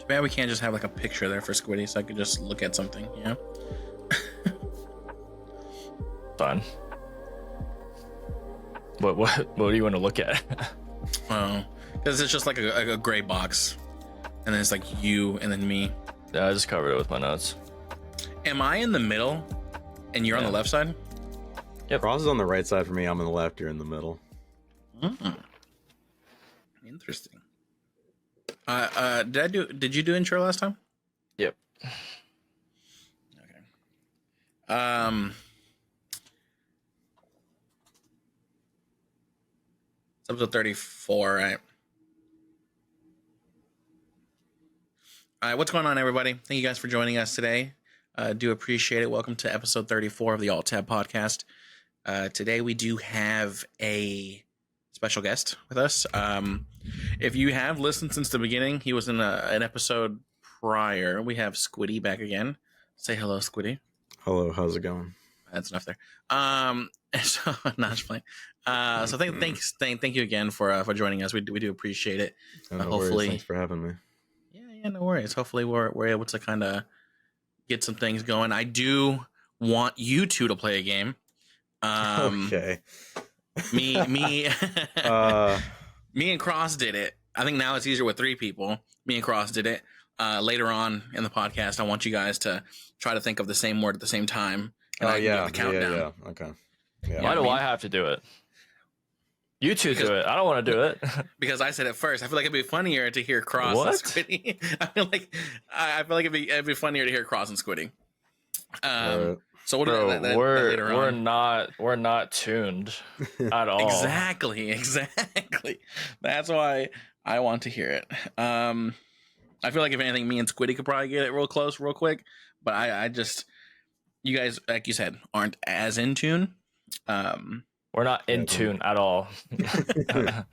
Too bad we can't just have like a picture there for Squiddy so I could just look at something, you know? Fine. What do you want to look at? Oh, because it's just like a gray box, and then it's like you and then me. Yeah, I just covered it with my notes. Am I in the middle, and you're on the left side? Yep. Cross is on the right side for me. I'm on the left. You're in the middle. Interesting. Did you do intro last time? Yep. Okay. It's episode 34, right? All right, what's going on, everybody? Thank you guys for joining us today. Do appreciate it. Welcome to episode 34 of the Alt Tab podcast. Today we do have a special guest with us. If you have listened since the beginning, he was in an episode prior. We have Squidy back again. Say hello, Squidy. Hello, how's it going? That's enough there. So not just playing. So thank you again for joining us. We do appreciate it. No Hopefully, worries. Thanks for having me. Yeah, no worries. Hopefully, we're able to kind of get some things going. I do want you two to play a game. Okay. Me and Cross did it. I think now it's easier with 3 people. Me and Cross did it. Later on in the podcast, I want you guys to try to think of the same word at the same time. And Yeah. Okay. Yeah. Why do I have to do it? You two do it. I don't want to do it. Because I said it first. I feel like it'd be funnier to hear Cross and Squiddy. I feel like it'd be funnier to hear Cross and Squiddy. So what Bro, later on. we're not tuned at all. Exactly. That's why I want to hear it. I feel like if anything, me and Squiddy could probably get it real close, real quick. But I just, you guys, like you said, aren't as in tune. We're not in tune at all. I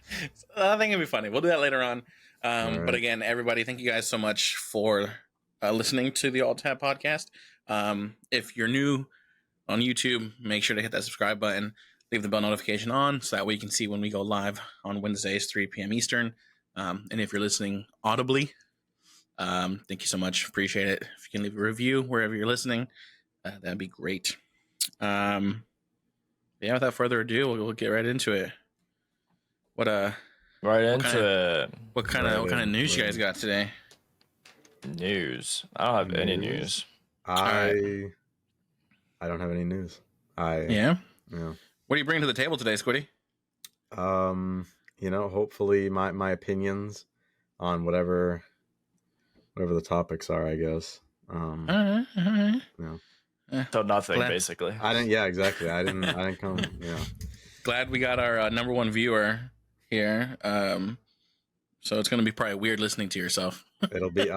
think it'd be funny. We'll do that later on. Right. But again, everybody, thank you guys so much for listening to the Alt Tab podcast. If you're new on YouTube, make sure to hit that subscribe button, leave the bell notification on so that way you can see when we go live on Wednesdays, 3 p.m. Eastern. And if you're listening audibly, thank you so much. Appreciate it. If you can leave a review wherever you're listening, that'd be great. Yeah, without further ado, we'll get right into it. What kind of news you guys got today? News. I don't have any news. I don't have any news. Yeah. Yeah. What do you bring to the table today, Squiddy? Hopefully my opinions on whatever the topics are, I guess. All right. Yeah. So nothing, basically. Yeah, exactly. I didn't come. Yeah. Glad we got our number one viewer here. So it's gonna be probably weird listening to yourself. It'll be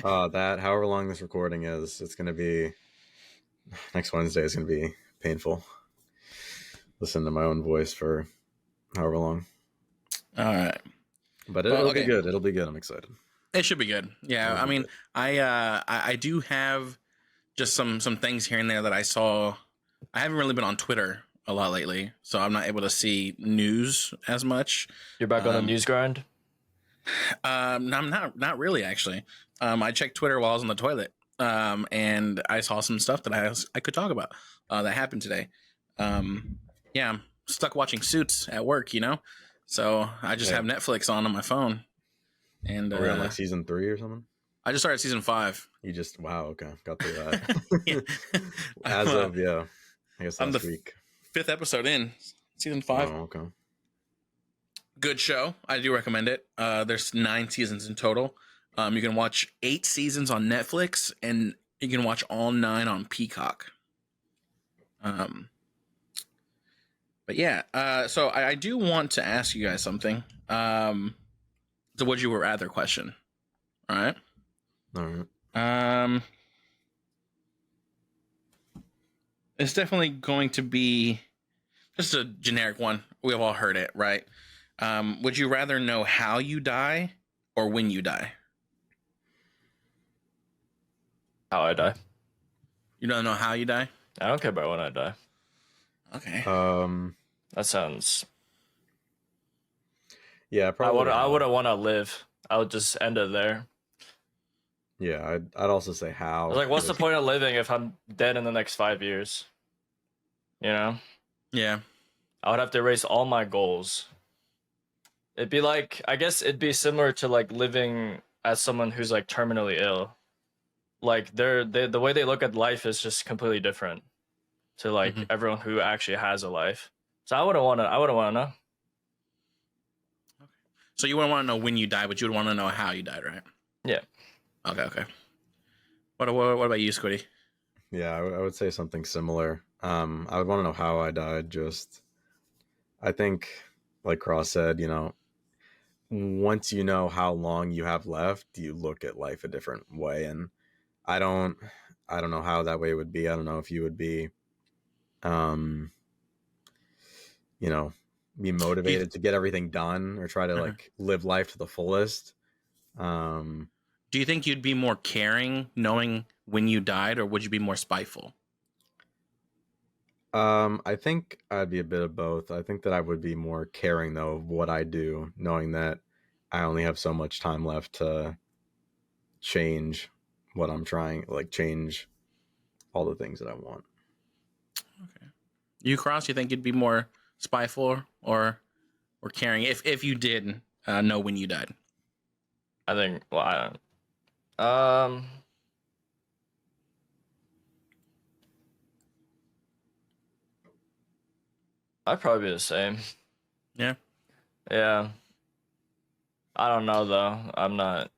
that however long this recording is, it's gonna be next Wednesday is gonna be painful. Listen to my own voice for however long. All right. But it'll be good. It'll be good. I'm excited. It should be good. Yeah. I mean, good. I do have just some things here and there that I saw. I haven't really been on Twitter a lot lately, so I'm not able to see news as much. You're back on the news grind? I'm not really, actually. I checked Twitter while I was on the toilet, and I saw some stuff that I could talk about that happened today. Yeah, I'm stuck watching Suits at work, so I just have Netflix on my phone. And we're on like season 3 or something. I just started season 5. You just okay, got through that. As of I guess last week. 5th episode in season 5. Oh, okay. Good show. I do recommend it. There's 9 seasons in total. You can watch 8 seasons on Netflix, and you can watch all 9 on Peacock. But yeah. So I do want to ask you guys something. The would you rather question. All right. It's definitely going to be just a generic one. We've all heard it, right? Would you rather know how you die or when you die? How I die. You don't know how you die? I don't care about when I die. Okay. That sounds. Yeah, probably. I wouldn't want to live. I would just end it there. Yeah, I'd also say how. Like, what's the because- point of living if I'm dead in the next 5 years? You know, Yeah. I would have to erase all my goals. It'd be like, I guess it'd be similar to like living as someone who's like terminally ill. Like the way they look at life is just completely different to like Mhm. everyone who actually has a life. So I wouldn't want to know. So you wouldn't want to know when you died, but you would want to know how you died, right? Yeah. Okay. What about you, Squiddy? Yeah, I would say something similar. I would want to know how I died. Just, I think, like Cross said, once you know how long you have left, you look at life a different way. And I don't, I don't know how that way would be. I don't know if you would be, um, you know, be motivated to get everything done or try to Uh-huh. like live life to the fullest. Um, Do you think you'd be more caring knowing when you died, or would you be more spiteful? I think I'd be a bit of both. I think that I would be more caring though of what I do, knowing that I only have so much time left to change what I'm trying, like change all the things that I want. Okay. You, Cross, you think you'd be more spiteful or caring if you did know when you died? I think. Well, I don't. I'd probably be the same. Yeah. Yeah. I don't know though. I'm not.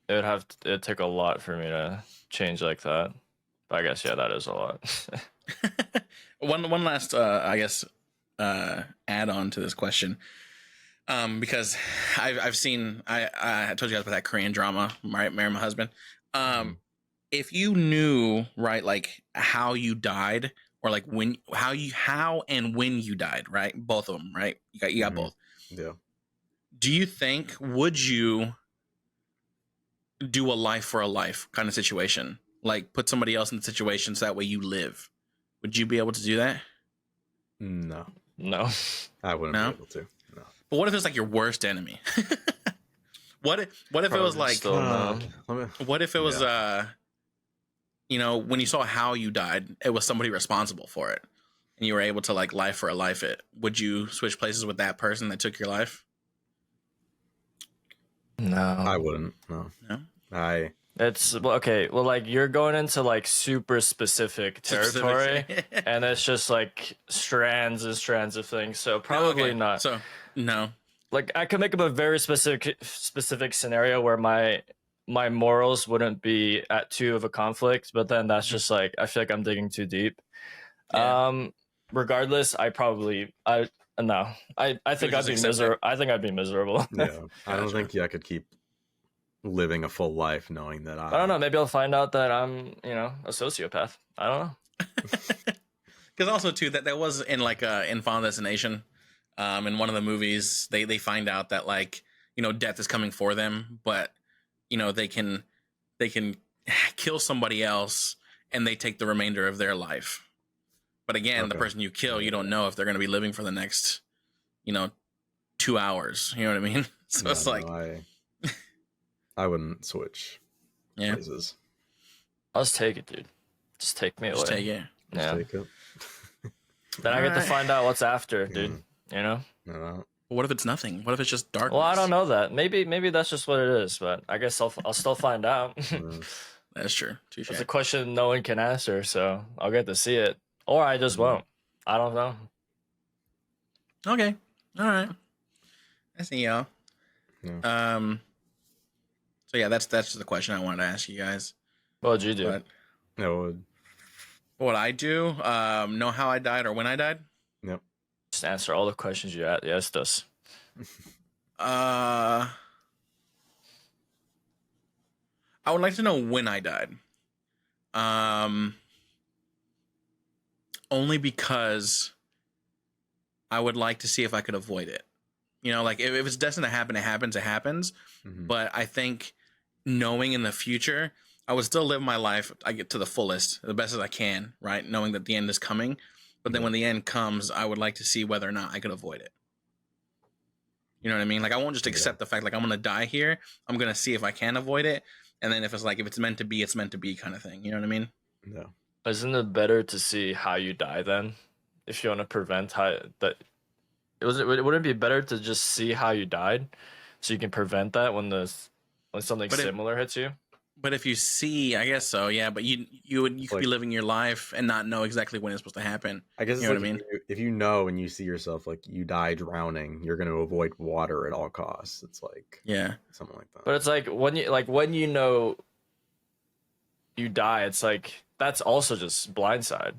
It'd take a lot for me to change like that. But I guess yeah, that is a lot. one last I guess add on to this question. Because I've seen I told you guys about that Korean drama, right? Marry My Husband. If you knew, right, like how you died, or like how and when you died, right? Both of them, right? You got Mhm. both. Yeah. Do you think, would you do a life for a life kind of situation? Like put somebody else in the situation so that way you live. Would you be able to do that? No, No. I wouldn't No? be able to. No. But what if it's like your worst enemy? what if it was Probably like still no. what if it was when you saw how you died, it was somebody responsible for it, and you were able to like life for a life it? Would you switch places with that person that took your life? No. I wouldn't. No. No. It's well, okay. Well, like you're going into like super specific territory, and it's just like strands and strands of things. So probably Okay. not. So no. Like I could make up a very specific scenario where my morals wouldn't be at two of a conflict, but then that's just like I feel like I'm digging too deep. Yeah. Regardless, I no. I think just I'd be accept it? miserable. I think I'd be miserable. Yeah. I don't Gotcha. think I could keep living a full life knowing that I don't know. Maybe I'll find out that I'm, a sociopath. I don't know. Because also too that was in like in Final Destination, in one of the movies they find out that like death is coming for them, but they can kill somebody else and they take the remainder of their life. But again, the Okay. person you kill, you don't know if they're going to be living for the next 2 hours. You know what I mean? So it's like, I wouldn't switch yeah, places. I'll just take it, dude. Just take me away. just take it. Just Yeah. take it. Then I get to Alright. find out what's after, dude. No. What if it's nothing? What if it's just darkness? Well, I don't know that. Maybe that's just what it is, but I guess I'll still find out. That's true. Touche. It's a question no one can answer, so I'll get to see it, or I just won't. I don't know. Okay. All right. I see y'all. Yeah. So yeah, that's the question I wanted to ask you guys. What would you do? But No. what I do, know how I died or when I died. Yep. Just answer all the questions you asked us. I would like to know when I died. Only because I would like to see if I could avoid it. Like if it's destined to happen, it happens, it happens. Mhm. But I think knowing in the future, I would still live my life, I get to the fullest, the best as I can, right? Knowing that the end is coming. But then when the end comes, I would like to see whether or not I could avoid it. You know what I mean? Like I won't just accept the fact like I'm going to die here. I'm going to see if I can avoid it. And then if it's meant to be, it's meant to be kind of thing. You know what I mean? No. Isn't it better to see how you die then, if you want to prevent how that? Wouldn't it be better to just see how you died, so you can prevent that when something similar hits you? But if you see, I guess so, yeah. But you could be living your life and not know exactly when it's supposed to happen. I guess you know what I mean. If you know and you see yourself like you die drowning, you're going to avoid water at all costs. It's like something like that. But it's like when you know you die, it's like that's also just blindside.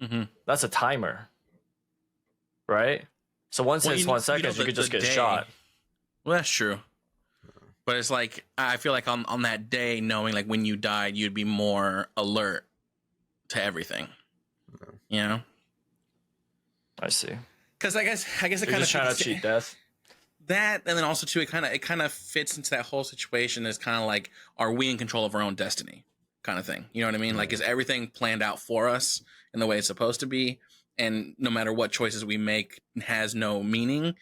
Mm-hmm. That's a timer, right? So once it's 1 second, you could just get shot. Well, that's true. But it's like, I feel like on that day, knowing like when you died, you'd be more alert to everything. You know? I see. Because I guess it kind of trying to cheat death. That, and then also too, it kind of fits into that whole situation. Is kind of like, are we in control of our own destiny, kind of thing. You know what I mean? Like, is everything planned out for us in the way it's supposed to be, and no matter what choices we make has no meaning,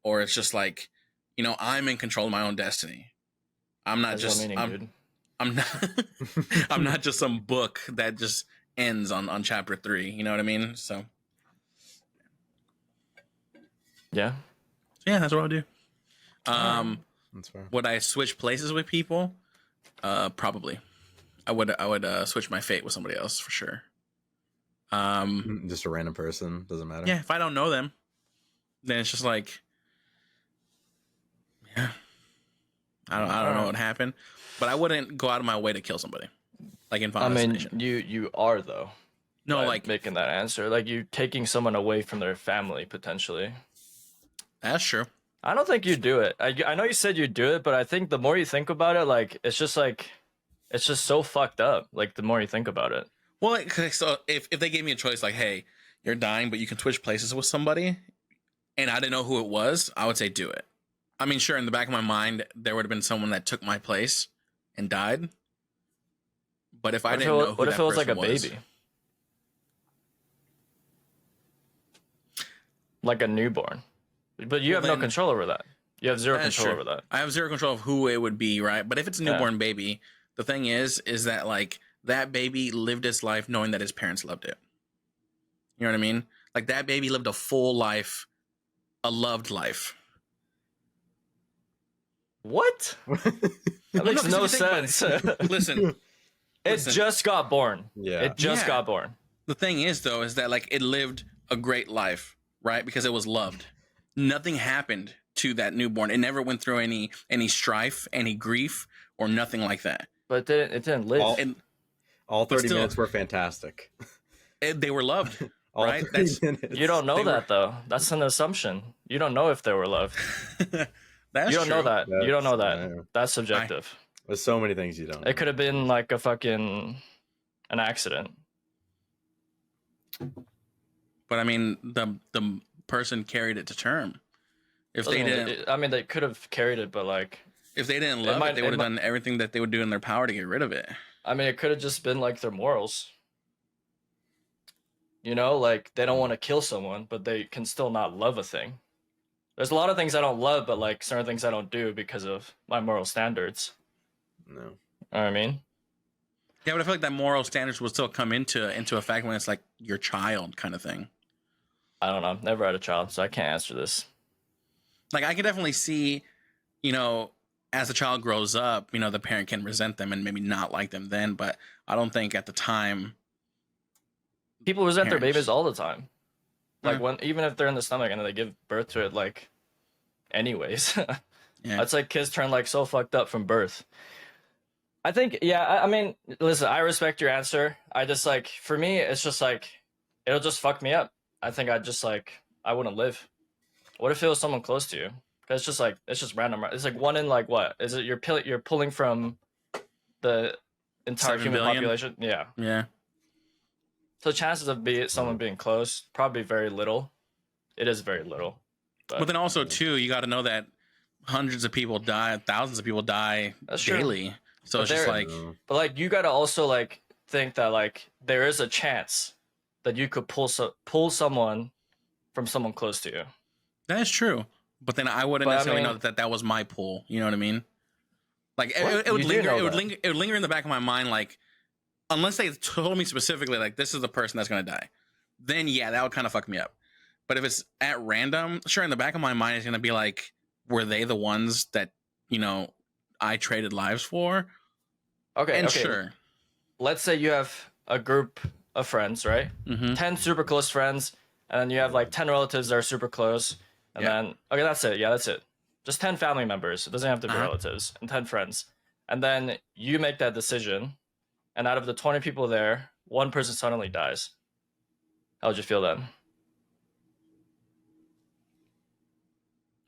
or it's just like, you know, I'm in control of my own destiny. I'm not I'm not I'm not just some book that just ends on chapter 3. You know what I mean? So yeah, that's what I would do. That's fair. Would I switch places with people? Probably. I would switch my fate with somebody else for sure. Just a random person, doesn't matter. Yeah, if I don't know them, then it's just like, yeah, I don't know what happened, but I wouldn't go out of my way to kill somebody. Like in Final Destination. You are though. No, like making that answer, like you taking someone away from their family potentially. That's true. I don't think you do it. I know you said you do it, but I think the more you think about it, like it's just so fucked up. Like the more you think about it. Well, so if they gave me a choice, like, hey, you're dying, but you can switch places with somebody, and I didn't know who it was, I would say do it. I mean, sure, in the back of my mind, there would have been someone that took my place and died. But if I didn't know who that person was... What if it was like a baby? Like a newborn. But you have no control over that. You have zero control over that. I have zero control of who it would be, right? But if it's a newborn baby, the thing is that, like, that baby lived its life knowing that his parents loved it. You know what I mean? Like, that baby lived a full life, a loved life. What? That makes no sense. Listen. It just got born. Yeah. It just got born. The thing is, though, is that, like, it lived a great life, right? Because it was loved. Nothing happened to that newborn. It never went through any strife, any grief, or nothing like that. But it didn't live. All 30 minutes were fantastic. They were loved, right? You don't know that, though. That's an assumption. You don't know if they were loved. That's you don't true. know that. You don't know that. That's subjective. There's so many things you don't know. It could have been like an accident. But I mean, the person carried it to term. If they didn't, they could have carried it, but like, if they didn't love it, they would have done everything that they would do in their power to get rid of it. I mean, it could have just been like their morals. You know, like they don't want to kill someone, but they can still not love a thing. There's a lot of things I don't love, but like certain things I don't do because of my moral standards. No. You know what I mean? Yeah, but I feel like that moral standards will still come into effect when it's like your child kind of thing. I don't know. I've never had a child, so I can't answer this. Like, I can definitely see, you know, as the child grows up, you know, the parent can resent them and maybe not like them then, but I don't think at the time... People resent their babies all the time. Like, even if they're in the stomach and they give birth to it, like, anyways. Yeah. It's like kids turn, like, so fucked up from birth. I think, I mean, listen, I respect your answer. I just, like, for me, it's just, like, it'll just fuck me up. I think I wouldn't live. What if it was someone close to you? Because it's just random. It's like one in like what? Is it you're pulling from the entire human population? Yeah. Yeah. So chances of someone being close, probably very little. It is very little. But then also too, you got to know that hundreds of people die, thousands of people die daily. So it's just like, but like you got to also like think that like there is a chance that you could pull someone from someone close to you. That is true. But then I wouldn't necessarily know that was my pull. You know what I mean? Like What? it would You do linger. know It would that. linger. It would linger in the back of my mind. Like unless they told me specifically, like this is the person that's gonna die, then yeah, that would kind of fuck me up. But if it's at random, sure, in the back of my mind, it's gonna be like, were they the ones that I traded lives for? Okay, And okay. sure, Let's say you have a group of friends, right? mm-hmm. 10 super close friends, and then you have like 10 relatives that are super close, and Yeah. then okay, that's it. Yeah, that's it. Just 10 family members. It doesn't have to be relatives, and 10 friends. And then you make that decision, and out of the 20 people there, one person suddenly dies. How would you feel then?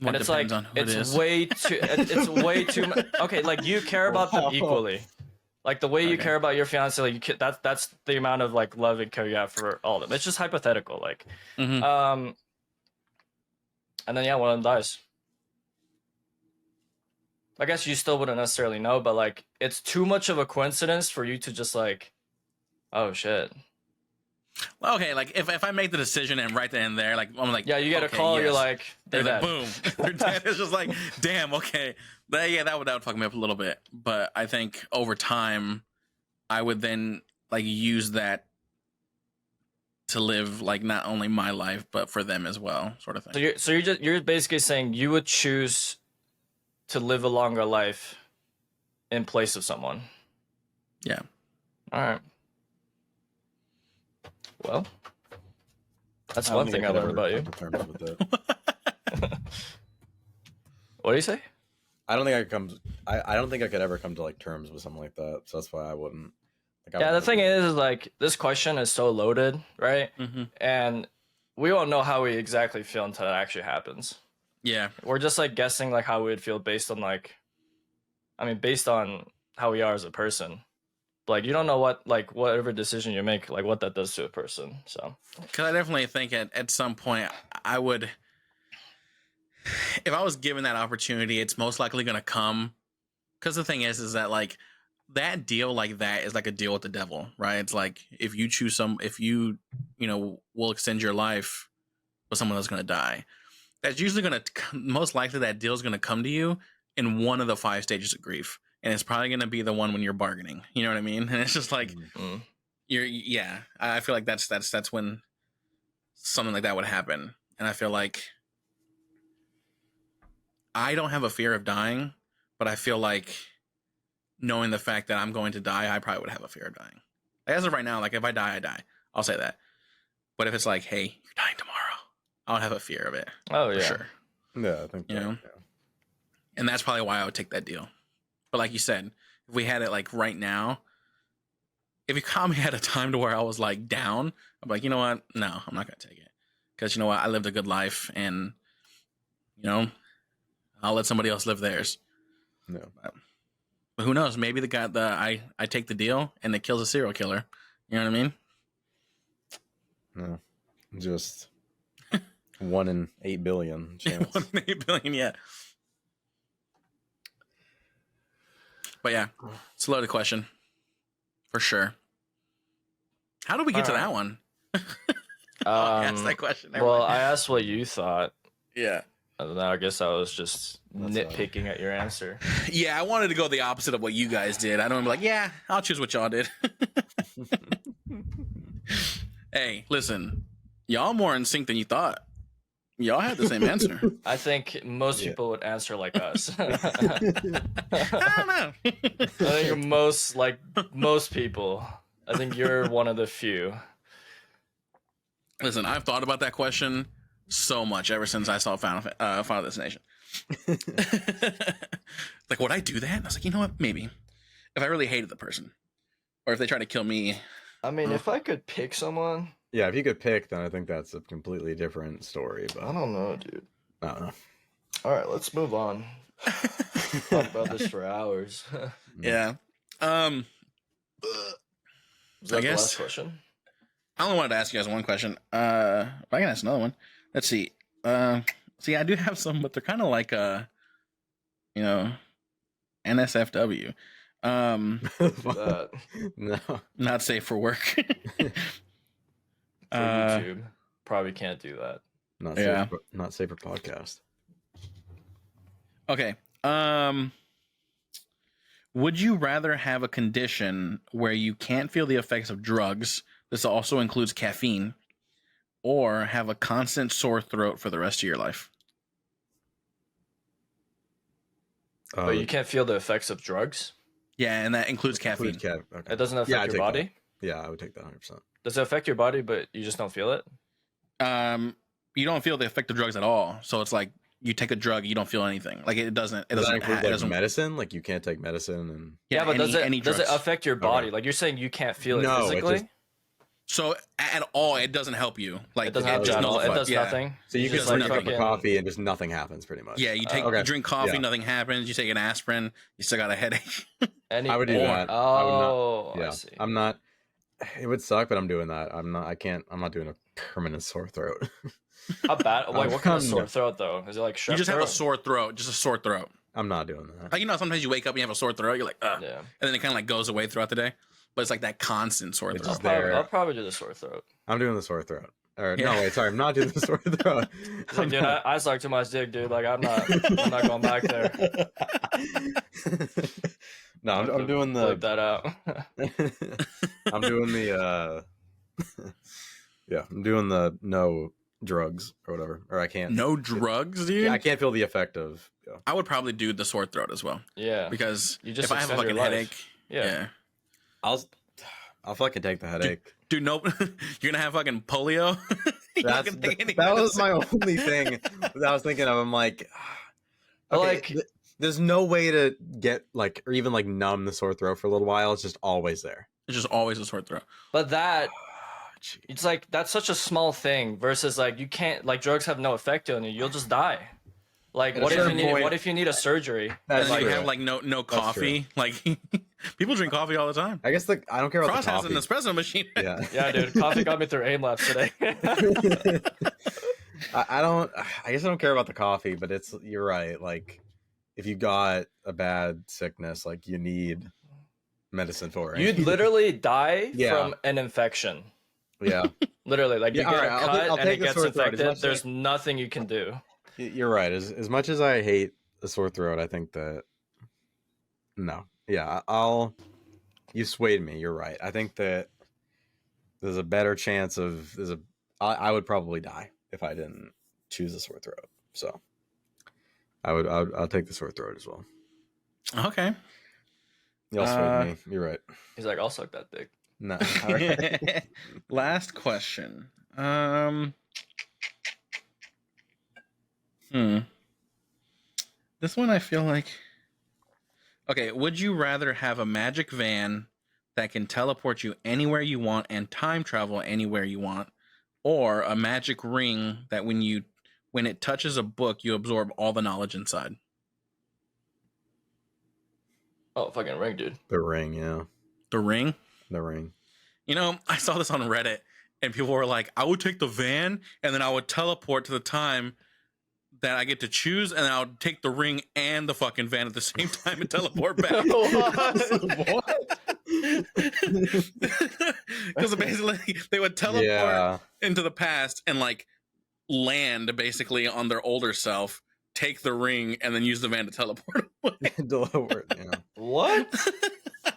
What And it's depends like on who it it's is. way too it's way too much. Okay, like you care about them equally. Like the way you Okay. care about your fiance, like that's the amount of like love and care you have for all of them. It's just hypothetical, like, Mhm. and then yeah, one of them dies. I guess you still wouldn't necessarily know, but like it's too much of a coincidence for you to just like, oh shit. Okay, like if I make the decision and right then and there, like I'm like, Yeah, you get okay, a call, yes. you're like, they're Like, dead. boom, they're dead. It's just like, damn, okay, that would fuck me up a little bit. But I think over time, I would then like use that to live like not only my life but for them as well, sort of thing. So you're basically saying you would choose to live a longer life in place of someone. Yeah. All right. Well, that's I don't one think thing I could learned ever about you. come to terms with that. What do you say? I don't think I could come. I don't think I could ever come to like terms with something like that. So that's why I wouldn't. Like, I Yeah, the would thing never- is like this question is so loaded, right? Mm-hmm. And we won't know how we exactly feel until it actually happens. Yeah. We're just like guessing like how we would feel based on like, I mean, based on how we are as a person. Like you don't know what like whatever decision you make, like what that does to a person. So Because I definitely think at some point I would, if I was given that opportunity, it's most likely going to come. Because the thing is that like that deal like that is like a deal with the devil, right? It's like if you choose if you will extend your life with someone that's going to die, that's usually going to, most likely that deal is going to come to you in one of the 5 stages of grief. And it's probably going to be the one when you're bargaining. You know what I mean? And it's just like, I feel like that's when something like that would happen. And I feel like I don't have a fear of dying, but I feel like knowing the fact that I'm going to die, I probably would have a fear of dying. Like, as of right now, like if I die, I die. I'll say that. But if it's like, hey, you're dying tomorrow, I'll have a fear of it. oh For yeah. sure. Yeah, I think You that, know? And that's probably why I would take that deal. But like you said, if we had it like right now, if you caught me at a time to where I was like down, I'm like, you know what? No, I'm not going to take it. Because you know what? I lived a good life and, I'll let somebody else live theirs. Yeah. But who knows? Maybe the guy, I take the deal and it kills a serial killer. You know what I mean? No, just 1 in 8 billion chance. 1 in 8 billion, yeah. But yeah, it's a loaded question. For sure. How did we get to that one? I asked that question. Never Well, mind. I asked what you thought. Yeah. And then I guess I was just That's nitpicking at your answer. Yeah, I wanted to go the opposite of what you guys did. I don't be like, yeah, I'll choose what y'all did. Hey, listen, y'all more in sync than you thought. Y'all had the same answer. I think most Yeah. people would answer like us. I don't know. I think most people. I think you're one of the few. Listen, I've thought about that question so much ever since I saw Final Destination. Like, would I do that? And I was like, you know what? Maybe. If I really hated the person, or if they tried to kill me. I mean, if I could pick someone, Yeah, if you could pick, then I think that's a completely different story. But I don't know, dude. I don't know. All right, let's move on. Talk about this for hours. Yeah. Was that I the guess. last question? I only wanted to ask you guys one question. I can ask another one. Let's see. See, I do have some, but they're kind of like NSFW. That No. Not safe for work. for YouTube. Probably can't do that. Not safe for podcast. Okay. Would you rather have a condition where you can't feel the effects of drugs? This also includes caffeine, or have a constant sore throat for the rest of your life. But you can't feel the effects of drugs? Yeah, and that includes caffeine. Okay. It doesn't affect your body? That. Yeah, I would take that 100%. Does it affect your body, but you just don't feel it? You don't feel the effect of drugs at all. So it's like you take a drug, you don't feel anything. Like it doesn't. It Does that doesn't. include It doesn't. medicine? Like you can't take medicine and Yeah, but does it drugs. affect your body? Okay. Like you're saying you can't feel it No, it physically? just- So at all, it doesn't help you. Like It doesn't help you at all. It does nothing. So you can just drink like a cup of fucking- coffee and just nothing happens pretty much. Yeah, you Okay. drink coffee, Yeah. nothing happens. You take an aspirin, you still got a headache. Any I would do more? that. Oh, Yeah, I see. I'm not. It would suck, but I'm doing that. I'm not. I can't. I'm not doing a permanent sore throat. How bad? Like, what kind of I'm sore not- throat though? Is it like You strep just have a throat? sore throat, just a sore throat. I'm not doing that. Like, you know, sometimes you wake up and you have a sore throat. You're like, ugh, Yeah. and then it kind of like goes away throughout the day. But it's like that constant sore It's throat. just there. I'll probably do the sore throat. I'm doing the sore throat. Or Yeah. no, wait, sorry, I'm not doing the sore throat. Like, dude, I suck too much dick, dude. Like, I'm not going back there. No, I'm doing Bleep the. that out. I'm doing the. Yeah, I'm doing the no drugs or whatever, or I can't. No drugs, dude. Yeah, I can't feel the effect of. Yeah. I would probably do the sore throat as well Yeah. because You just if I have a extend your fucking life. headache, Yeah. I'll fucking take the headache. dude, nope, you're gonna have fucking polio. You're not That's, gonna take any that was medicine. my only thing that I was thinking of. I'm like, But, okay, like- there's no way to get like, or even like numb the sore throat for a little while. It's just always there. It's just always a sore throat. But that, Jeez. it's like, that's such a small thing versus like, you can't, like, drugs have no effect on you. You'll just die. Like, At a what if you certain need, point- what if you need a surgery? That's And then you true. have like no coffee. Like people drink coffee all the time. I guess I don't care about Frost the has coffee. an espresso machine. Yeah. Yeah, dude, coffee got me through aim labs today. I don't. I guess I don't care about the coffee, but you're right. Like, if you got a bad sickness, like you need medicine for it. You'd literally die Yeah. from an infection. Yeah, Literally, like you Yeah, get alright, a I'll cut take- I'll and take it the gets sore throat. As infected. much as There's nothing you can do. you're right. As much as I hate a sore throat, I think that no. Yeah, you swayed me. You're right. I think that there's a better chance of I would probably die if I didn't choose a sore throat. So I'll take the sore throat as well. Okay. Y'all swayed me. You're right. He's like, I'll suck that dick. No. All right. Last question. This one I feel like. Okay, would you rather have a magic van that can teleport you anywhere you want and time travel anywhere you want, or a magic ring that when it touches a book, you absorb all the knowledge inside? Oh, fucking ring, dude. The ring, yeah. The ring? The ring. You know, I saw this on Reddit, and people were like, I would take the van, and then I would teleport to the time that I get to choose, and then I would take the ring and the fucking van at the same time and teleport back. What? Because basically, they would teleport Yeah. into the past and, like, land, basically, on their older self, take the ring, and then use the van to teleport away. Deliver it, yeah. What?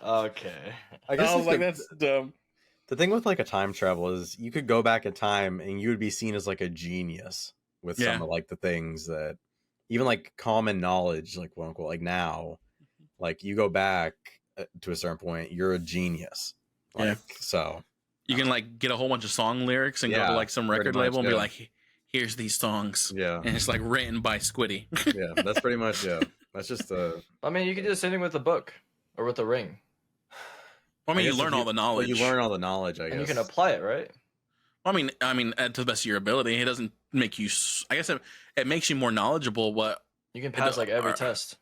Okay. I guess I was like, the, that's dumb. the thing with like a time travel is you could go back in time and you would be seen as like a genius with Yeah. some of like the things that even like common knowledge, like quote unquote, like now, like you go back to a certain point, you're a genius. Like, Yeah. So You can, like, get a whole bunch of song lyrics and go to, Yeah, like, some pretty record much, label and be yeah. like, here's these songs. yeah, And it's, like, written by Squidy. yeah, that's pretty much That's just the. I mean, you can do the same thing with the book or with the ring, I mean, you guess learn if all the knowledge. Well, you learn all the knowledge, I guess. and you can apply it, right? I mean, to the best of your ability. It doesn't make you. I guess it makes you more knowledgeable. What? You can pass like every or- test.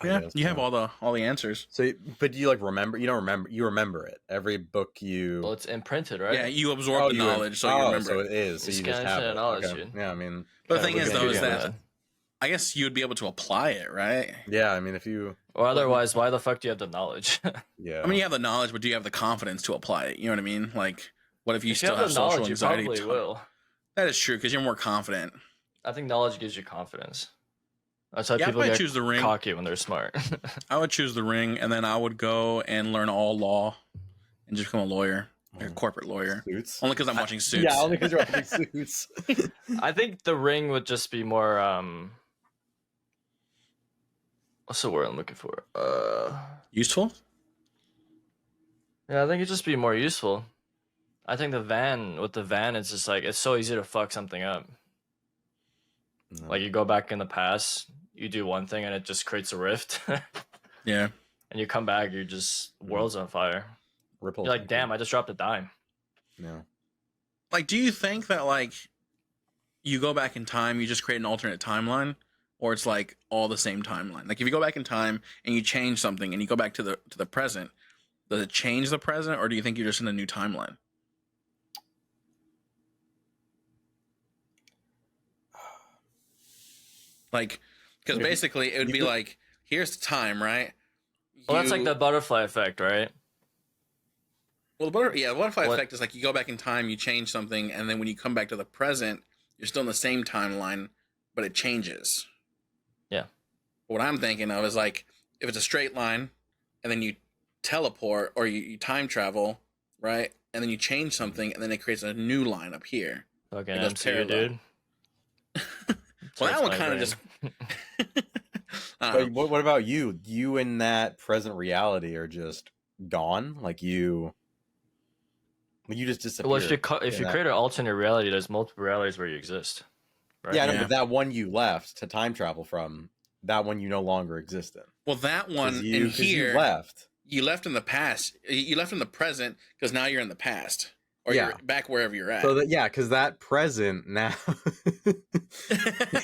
I Yeah, guess, you have all the answers. So, but do you like remember? You don't remember. You remember it. Every book you. Well, it's imprinted, right? Yeah, you absorb the you knowledge, so you remember. So it. it is. So It's you just kinda have shit it. knowledge, Okay. dude. Yeah, I mean. But the yeah, thing we is, can though, do is that. that I guess you would be able to apply it, right? Yeah, I mean, if you. Or otherwise, why the fuck do you have the knowledge? Yeah. I mean, you have the knowledge, but do you have the confidence to apply it? You know what I mean? Like, what if you if you still have have the social knowledge, you anxiety? probably will. That is true because you're more confident. I think knowledge gives you confidence. That's why Yeah, I'd people probably get choose the ring. cocky when they're smart. I would choose the ring, and then I would go and learn all law and just become a lawyer, like a corporate lawyer. Suits. Only because I'm watching Suits. Yeah, only because you're watching Suits. I think the ring would just be more what's the word I'm looking for? Useful? Yeah, I think it'd just be more useful. I think with the van, it's just like it's so easy to fuck something up. No. Like you go back in the past, you do one thing and it just creates a rift. Yeah. And you come back, you're just world's on fire. Ripple. You're like, damn, I just dropped a dime. No. Like, do you think that, like, you go back in time, you just create an alternate timeline? Or it's, like, all the same timeline? Like, if you go back in time and you change something and you go back to the present, does it change the present? Or do you think you're just in a new timeline? Like, because basically it would be like, here's the time, right? Well, that's like the butterfly effect, right? Well, the butterfly effect is like you go back in time, you change something, and then when you come back to the present, you're still in the same timeline, but it changes. Yeah. What I'm thinking of is like, if it's a straight line, and then you teleport, or you time travel, right? And then you change something, and then it creates a new line up here. Okay, It goes MCU, parallel. dude. Well, that one my kind of brain. just... I But don't know. what about you? You in that present reality are just gone? Like you just disappear. Well, if you create an alternate reality, there's multiple realities where you exist. Right? Yeah, I know, Yeah. but that one you left to time travel from, that one you no longer exist in. Well, that one 'Cause in here... you left. You left in the past. You left in the present because now you're in the past, or Yeah. you're back wherever you're at. So that because that present now.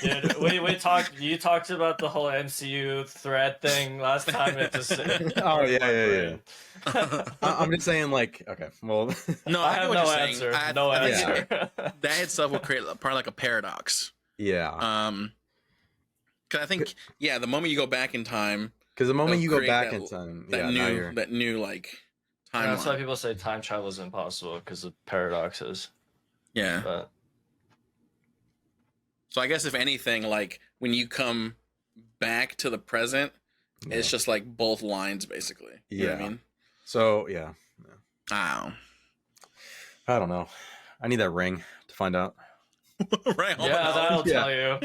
Dude, we talked. You talked about the whole MCU thread thing last time. It just Oh yeah. I'm just saying, like, okay, well, No, I I have know what no you're saying. answer. I No think answer. that itself will create probably like a paradox. yeah, Because I think the moment you go back in time, because the moment it'll you go create back that- in time, that now new you're that new like timeline. That's why people say time travel is impossible because of paradoxes. Yeah. But So I guess if anything, like when you come back to the present, it's just like both lines basically. You know what I mean? So yeah, Wow. I don't know. I need that ring to find out. Right. all yeah, the that'll knowledge. tell you.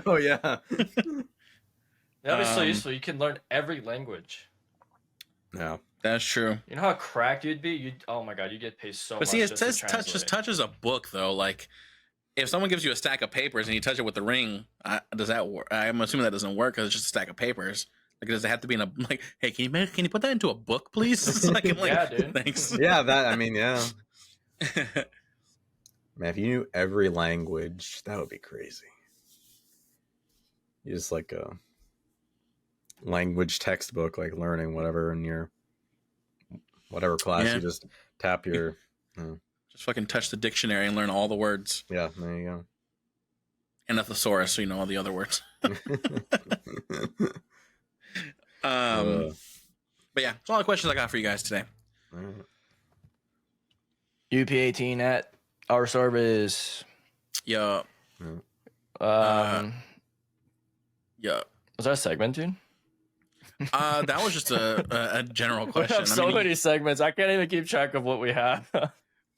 Oh yeah. That'll be so useful. You can learn every language. Yeah. That's true. You know how cracked you'd be? Oh my god, you get paid so much. But see, it just says to just translate. touches a book though. Like, if someone gives you a stack of papers and you touch it with the ring, does that work? I'm assuming that doesn't work because it's just a stack of papers. Like, does it have to be in a like? Hey, can you put that into a book, please? So I can, like, Yeah, dude. Thanks. Yeah, yeah. Man, if you knew every language, that would be crazy. You just like a language textbook, like learning whatever in your whatever class. Yeah. You just tap your. Just fucking touch the dictionary and learn all the words Yeah, there you and a thesaurus, so you know all the other words. go. But yeah, that's all the questions I got for you guys today. UP18 at our service. Yeah, Was yeah. that a segment, dude? That was just a general We question. have so many segments. I can't even keep track of what we have.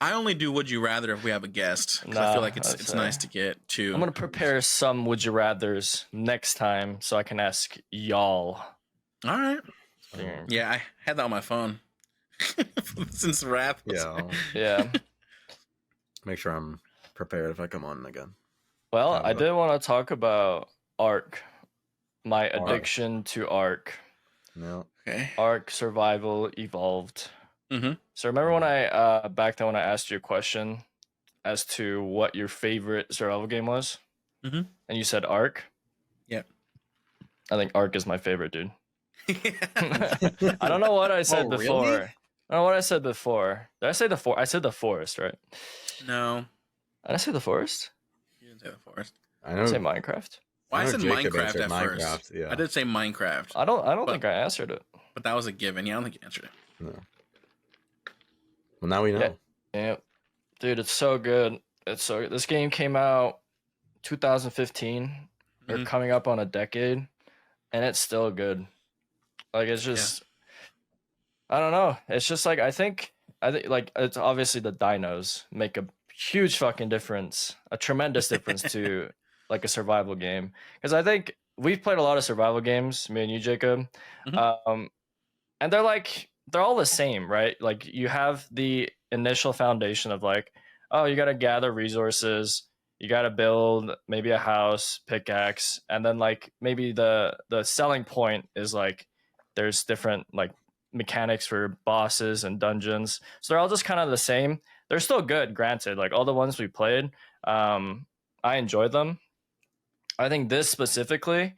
I only do Would You Rather if we have a guest because I Nah, feel like it's that's nice to get to. I'm gonna prepare some would you rather's next time so I can ask y'all. All right. Yeah, I had that on my phone since the rap. Yeah. Yeah. Make sure I'm prepared if I come on again. Well, Have I a- did want to talk about Ark. My addiction to Ark. No. Okay. Ark Survival Evolved. Mm-hmm. So remember when I back then when I asked you a question as to what your favorite survival game was? Mhm. And you said Ark? Yep. I think Ark is my favorite, dude. I don't know what I said Oh, really? before. I don't know what I said before. Did I say I said the forest, right? No, Did I say the forest? you didn't say the forest. I Did know. I say Minecraft? Well, I know said Jacob Minecraft answered at first. Minecraft, yeah. I did say Minecraft, I don't But- think I answered it. but that was a given. Yeah, I don't think you answered it. No. Well, now we know. Yeah. Yeah. Dude, it's so good. This game came out 2015. or Mhm. coming up on a decade, and it's still good. Like it's just I don't know. It's just like I think like it's obviously the dinos make a huge fucking difference, a tremendous difference to like a survival game. Because I think we've played a lot of survival games, me and you, Jacob, Mhm. and they're all the same, right? Like you have the initial foundation of like, oh, you got to gather resources, you got to build maybe a house, pickaxe, and then like maybe the selling point is like there's different like mechanics for bosses and dungeons. So they're all just kind of the same. They're still good, granted. Like all the ones we played, I enjoyed them. I think this specifically,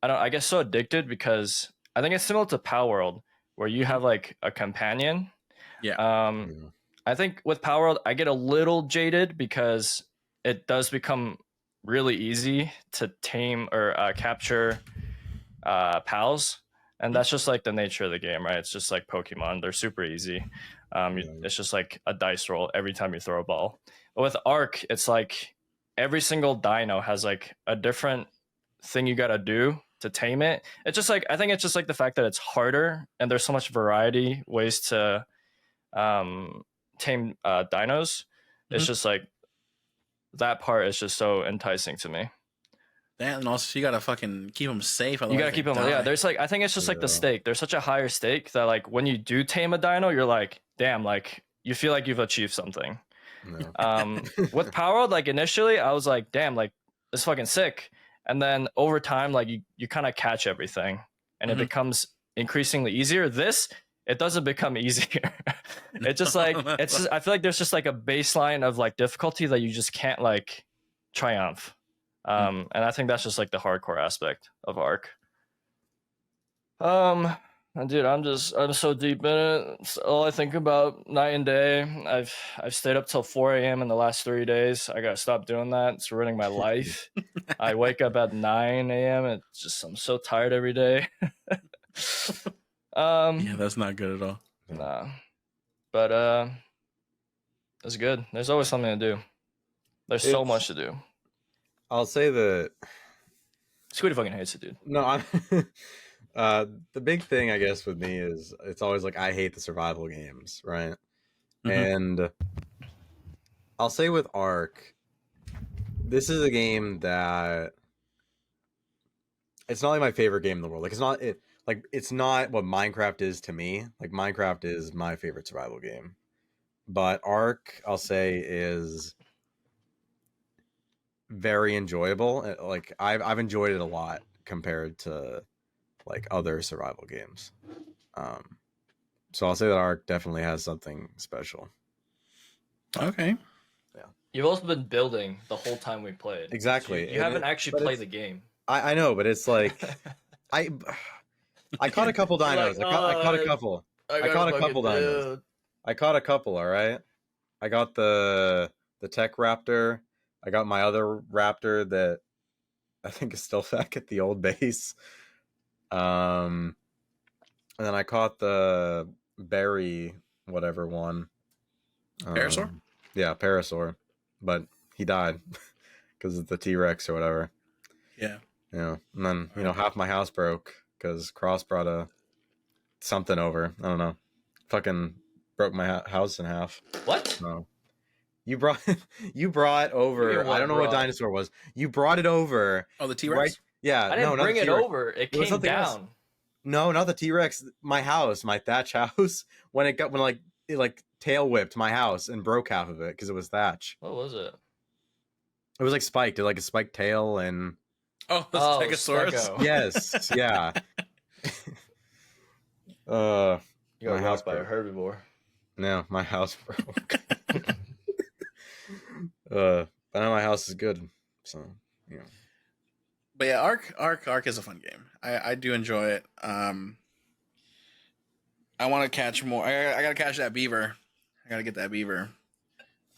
I get so addicted because I think it's similar to Power World where you have like a companion. Yeah. Um, Yeah. I think with Power World I get a little jaded because it does become really easy to tame or capture pals, and that's just like the nature of the game, right? It's just like Pokemon; they're super easy. Yeah. It's just like a dice roll every time you throw a ball. But with Arc, it's like every single dino has like a different thing you got to do to tame it. It's just like I think it's just like the fact that it's harder and there's so much variety ways to um, tame dinos. It's Mhm. just like that part is just so enticing to me. That, and also you gotta fucking keep them safe. You Otherwise gotta they keep them. die. Yeah, there's like I think it's just like the Yeah. stake. There's such a higher stake that like when you do tame a dino, you're like, damn, like you feel like you've achieved something. No. With Power, like initially, I was like, damn, like it's fucking sick. And then over time, like you kind of catch everything, and it Mhm. becomes increasingly easier. This it doesn't become easier. It's just like it's just I feel like there's just like a baseline of like difficulty that you just can't like triumph. And I think that's just like the hardcore aspect of Arc. Um, dude, I'm so deep in it. It's all I think about night and day. I've stayed up till 4 a.m. in the last 3 days. I gotta stop doing that. It's ruining my life. I wake up at 9 a.m. It's just I'm so tired every day. Yeah, um, that's not good at all. nah, but it's good. There's always something to do. There's so It's. much to do. I'll say that. Squiddy fucking hates it, dude. No, I'm. The big thing I guess with me is it's always like I hate the survival games, right? Mhm. And I'll say with Ark, this is a game that it's not like my favorite game in the world. Like it's not what Minecraft is to me. Like Minecraft is my favorite survival game. But Ark, I'll say, is very enjoyable. Like I've enjoyed it a lot compared to like other survival games. Um, so I'll say that Ark definitely has something special. Okay. You've also been building the whole time we played. Exactly. You haven't actually but played it's, the game. I know, but it's like I I caught a couple You're like, dinos. I caught a couple. I caught a couple dinos. I caught a couple. All right. I got the tech raptor. I got my other raptor that I think is still back at the old base. And then I caught the berry whatever one. Parasaur? Yeah, Parasaur, but he died because of the T-Rex or whatever. Yeah. And then half my house broke because Cross brought a something over. I don't know. Fucking broke my house in half. What? No. You brought over. I don't know what dinosaur it was. You brought it over. Oh, the T-Rex? Right? Yeah. I didn't bring it over. It came something down. else. No, not the T-Rex. My house, my thatch house. When it tail whipped my house and broke half of it because it was thatch. What was it? It was like spiked. It had like a spiked tail and. Oh, the Stegosaurus. Stego. Yes. Yeah. You got house by a herbivore. No, my house broke. But now my house is good. So But yeah, Arc is a fun game. I do enjoy it. I want to catch more. I gotta catch that beaver. I gotta get that beaver.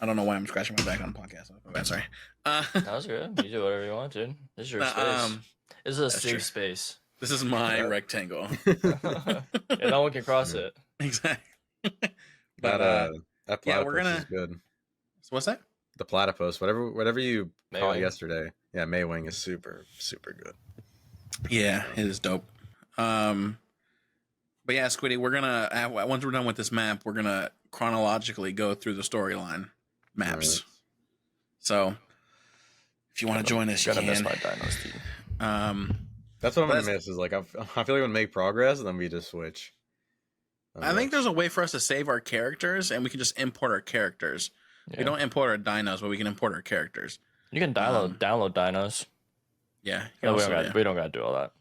I don't know why I'm scratching my back on the podcast. I'm sorry. That was good. You do whatever you want, dude. This is your space. This is a safe true. space. This is my rectangle. Yeah, no one can cross it. Exactly. But that yeah, platypus is good. So what's that? the platypus, whatever you caught Maywing. yesterday. Yeah, Maywing is super good. Yeah, it is dope. But yeah, Squiddy, we're gonna once we're done with this map, we're gonna chronologically go through the storyline maps. Right. So if you want to join us, you Gonna miss can. my dynasty. That's what I'm gonna miss. Is like I feel like I'm gonna make progress, and then we just switch. I think there's a way for us to save our characters, and we can just import our characters. Yeah. We don't import our dinos, but we can import our characters. You can download dinos. Yeah, No, we don't gotta do all that.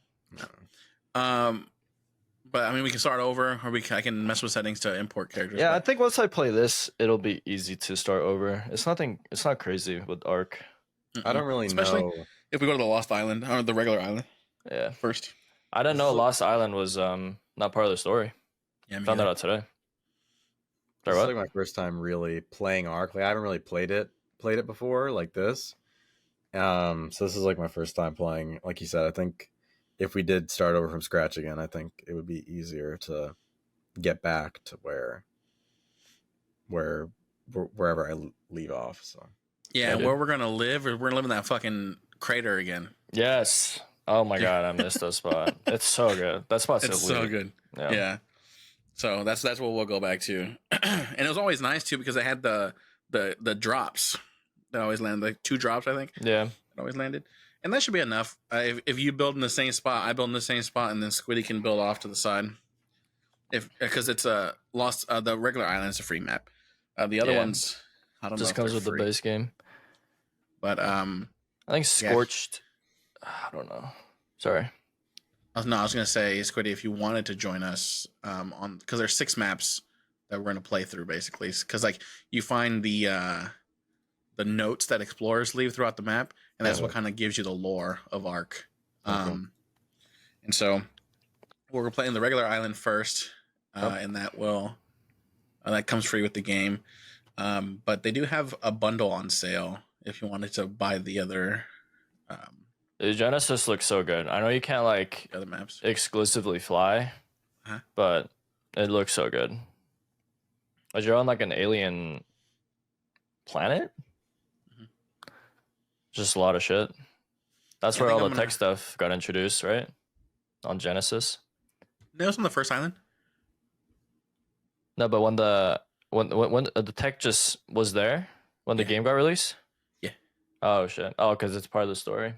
But I mean, we can start over, or I can mess with settings to import characters. Yeah, I but think once I play this, it'll be easy to start over. It's not crazy with Ark. I don't really Especially know. if we go to the Lost Island or the regular island Yeah. first. I didn't know Lost Island was not part of the story. Yeah, Found that out today. This Sorry, is what? like my first time really playing Ark. Like I haven't really played it before like this. So this is like my first time playing. Like you said, I think if we did start over from scratch again, I think it would be easier to get back to wherever I leave off. So Yeah, Yeah, where we're gonna live, we're gonna live in that fucking crater again. Yes. Oh my god, I missed that spot. It's so good. That spot's It's so so weird. good. Yeah. Yeah. So that's what we'll go back to. And it was always nice too because they had the drops that always landed, like 2 drops, I think. Yeah. It always landed. And that should be enough. If you build in the same spot, I build in the same spot, and then Squiddy can build off to the side. Because it's a lost. The regular island is a free map. The other Yeah. ones, I don't know. Just if comes they're with the free. base game. But I think Scorched. I don't know. Sorry. I was gonna say, Squiddy, if you wanted to join us on, because there's 6 maps that we're gonna play through basically. Because like you find the notes that explorers leave throughout the map, and that's what kind of gives you the lore of Ark. Okay. And so we're playing the regular island first, and that comes free with the game. But they do have a bundle on sale if you wanted to buy the other The Genesis looks so good. I know you can't like other maps. exclusively fly, Uh-huh. but it looks so good. Like you're on like an alien planet. Mhm. Just a lot of shit. That's Yeah, I where think all I'm the gonna- tech stuff got introduced, right? On Genesis. No, it was on the first island. No, but when the tech just was there when the Yeah. game got released. Yeah. Oh shit. Oh, because it's part of the story.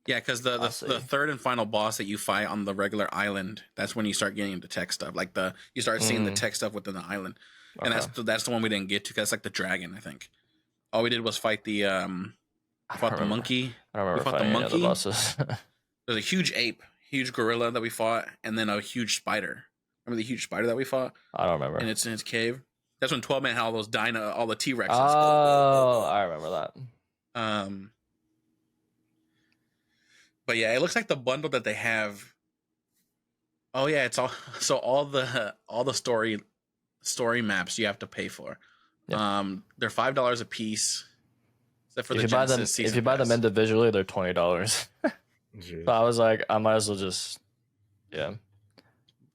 Yeah, because I the see. third and final boss that you fight on the regular island, that's when you start getting into tech stuff. Like you start seeing the tech stuff within the island, and Okay. that's the one we didn't get to. Cause that's like the dragon, I think. All we did was fight the I don't fought the remember. monkey. I don't remember fought the fighting any of the monkey. bosses. There's a huge ape, huge gorilla that we fought, and then a huge spider. Remember the huge spider that we fought? I don't remember. And it's in its cave. That's when 12 Man had all those all the T-Rexes. Oh, I remember that. But yeah, it looks like the bundle that they have. Oh yeah, it's all all the story maps you have to pay for. Yep. They're $5 a piece. Except for If the you buy them, Genesis if season you buy them pass. individually, they're $20. Jeez. So I was like, I might as well just, yeah.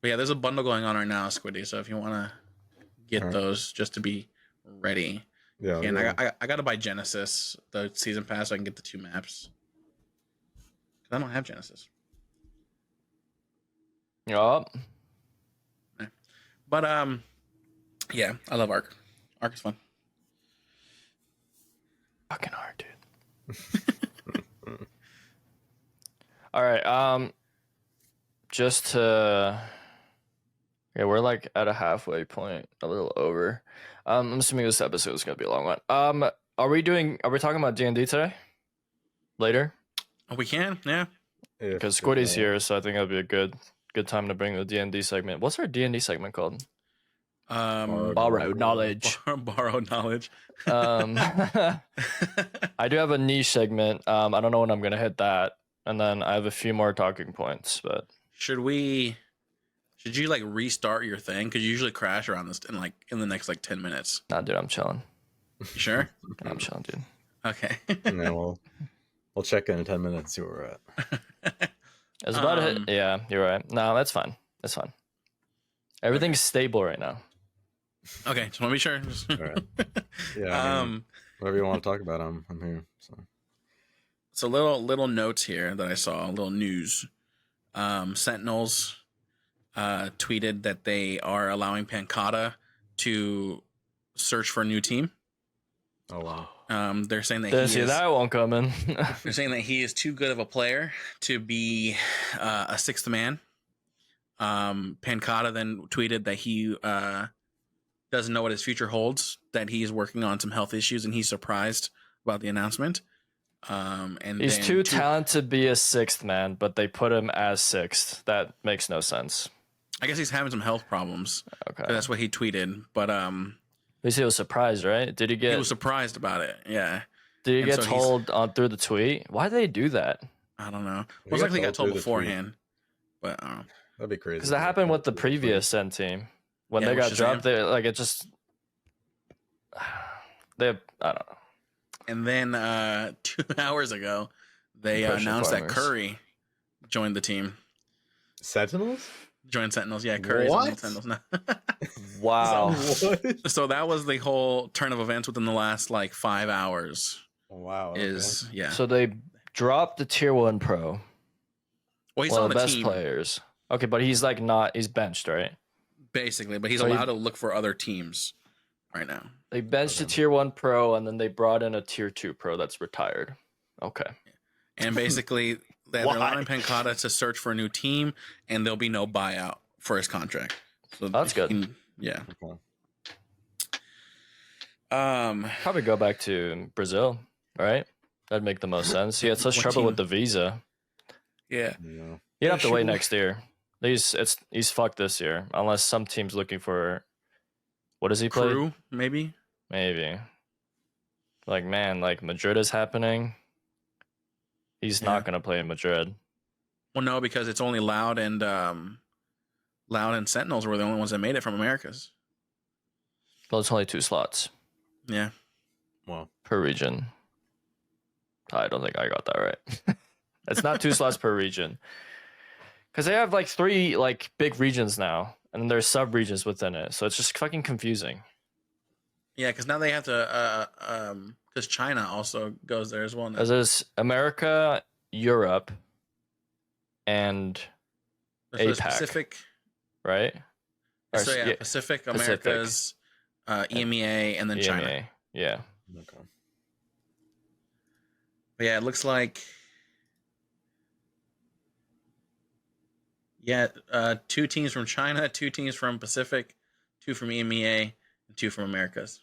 But yeah, there's a bundle going on right now, Squiddy. So if you want to get Alright. those just to be ready, Yeah. and yeah. I got to buy Genesis the season pass so I can get the 2 maps. Cause I don't have Genesis. Yup. But yeah, I love Ark. Ark is fun. Fucking hard, dude. All right. Just to, yeah, we're like at a halfway point, a little over. I'm assuming this episode is gonna be a long one. Are we talking about D&D today? Later, Oh, we can, yeah. because Squidy's here, so I think that'll be a good time to bring the D&D segment. What's our D&D segment called? Borrowed knowledge. Borrowed knowledge. I do have a niche segment. I don't know when I'm gonna hit that, and then I have a few more talking points. But Should you like restart your thing? Because you usually crash around this in the next like 10 minutes. nah, dude, I'm chilling. You sure? I'm chilling, dude. Okay. And then we'll check in 10 minutes and see where we're at. It's about to hit. Yeah, you're right. No, that's fine. That's fine. Everything's stable right now. Okay, just want to be sure. All right. Yeah. Whatever you want to talk about, I'm here. So little notes here that I saw, little news. Sentinels tweeted that they are allowing Pancata to search for a new team. Oh wow. They're saying that Didn't see that one coming. they're saying that he is too good of a player to be a sixth man. Pancata then tweeted that he doesn't know what his future holds, that he is working on some health issues, and he's surprised about the announcement. And He's too talented to be a sixth man, but they put him as sixth. That makes no sense. I guess he's having some health problems. Okay, That's what he tweeted. But at least he was surprised, right? Did he get? he was surprised about it. Yeah. Did he And get so told on through the tweet? Why did they do that? I don't know. He Most got likely he got told told through the tweet. beforehand. But I don't know. That'd be crazy. Because that happened with the previous Sen team when Yeah, they with got Shazam. dropped. They like it just they. I don't know. And then 2 hours ago, they Pressure announced that farmers. Curry joined the team. Sentinels. Joined Sentinels. Yeah, Curry's on the What? Sentinels now. Wow. What? So that was the whole turn of events within the last like 5 hours. Wow. okay. Is yeah. So they dropped the tier 1 pro. Well, he's One on of the the best team players. Okay, but he's like not. He's benched, right? basically, but he's So he- allowed to look for other teams right now. They benched a Okay. tier 1 pro, and then they brought in a tier 2 pro that's retired. Okay. And basically, they're Why? allowing Pancata to search for a new team, and there'll be no buyout for his contract. So That's good. Yeah. Okay. Probably go back to Brazil, right? That'd make the most sense. He had such What trouble team? with the visa. Yeah. Yeah. You'd have to Should wait we- next year. He's fucked this year, unless some team's looking for. What does he play? Crew, maybe. Maybe. Like man, like Madrid is happening. He's Yeah. not gonna play in Madrid. Well, no, because it's only Loud and Sentinels were the only ones that made it from Americas. Well, it's only 2 slots Yeah. Well, per region. I don't think I got that right. It's not 2 slots per region. Because they have like 3 like big regions now, and then there's sub regions within it. So it's just fucking confusing. Yeah, because now they have to because China also goes there as well now. As there's America, Europe, and So there's APAC. Pacific. right? Or So yeah, yeah, Pacific, Pacific. Americas, EMEA, and then China. EMEA. Yeah. okay. But yeah, it looks like yeah, 2 teams from China, 2 teams from Pacific, 2 from EMEA, and 2 from Americas.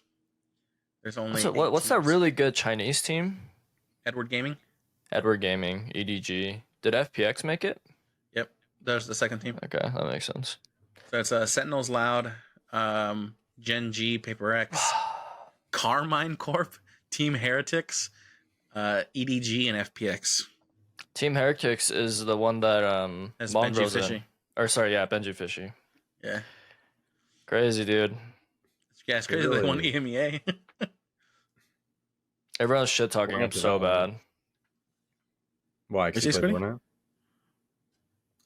There's only What's that 8 teams. really good Chinese team? Edward Gaming. Edward Gaming, EDG. Did FPX make it? Yep, there's the second team. Okay, that makes sense. So it's Sentinels Loud, Gen G, Paper X, Carmine Corp, Team Heretics, EDG, and FPX. Team Heretics is the one that That's Monroe's Benji in. Fishy. Or sorry, yeah, Benji Fishy. Yeah, Crazy dude. yeah, it's crazy they Really? won EMEA. Everyone's shit talking him so bad. Why? Is Because he he played Squidy? Fortnite?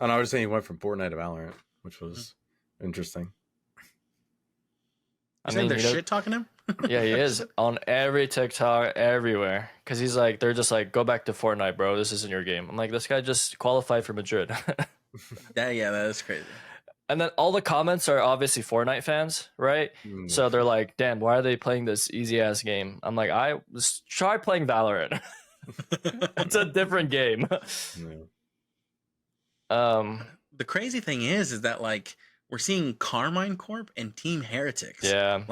Oh, no, I was saying he went from Fortnite to Valorant, which was interesting. I I mean, they're he does- shit talking him. Yeah, he is on every TikTok, everywhere. Because he's like, they're just like, go back to Fortnite, bro. This isn't your game. I'm like, this guy just qualified for Madrid. Yeah, that is crazy. And then all the comments are obviously Fortnite fans, right? Mm. So they're like, damn, why are they playing this easy ass game? I'm like, try playing Valorant. It's a different game. Yeah. The crazy thing is that like we're seeing Carmine Corp and Team Heretics. Yeah.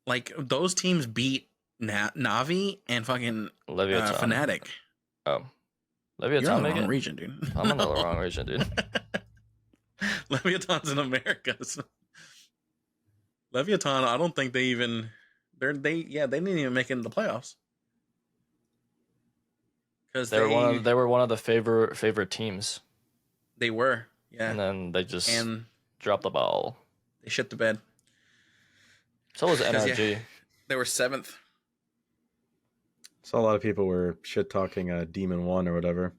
Like those teams beat Navi and fucking Leviathan. Fnatic. Oh. You're Leviathan in the make wrong it? region, dude. I'm in the wrong region, dude. Leviathan's in America. Leviathan, I don't think they even they didn't even make it into the playoffs. Because They were one of the favorite teams. they were. Yeah. And then they just And dropped the ball. they shit the bed. So was 'Cause, NRG. yeah, they were 7th. Saw a lot of people were shit talking Demon One or whatever.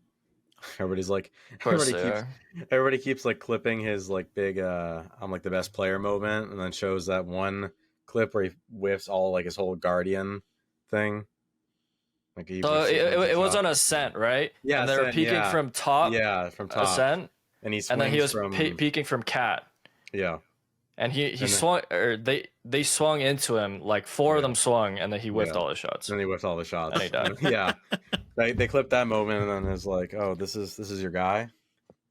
Everybody's like, Of course everybody they keeps are. everybody keeps like clipping his like big I'm like the best player moment, and then shows that one clip where he whiffs all like his whole guardian thing? Like So it was on Ascent, right? Yeah, and they were Ascent, peeking yeah. from top. Yeah, from top. Ascent, and then he was from peeking from Cat. Yeah. And he And then- swung, or they swung into him, like four of them swung, and then he whiffed all his shots. And he whiffed all the shots. And he died. Yeah. They clipped that moment and then it's like, oh, this is your guy.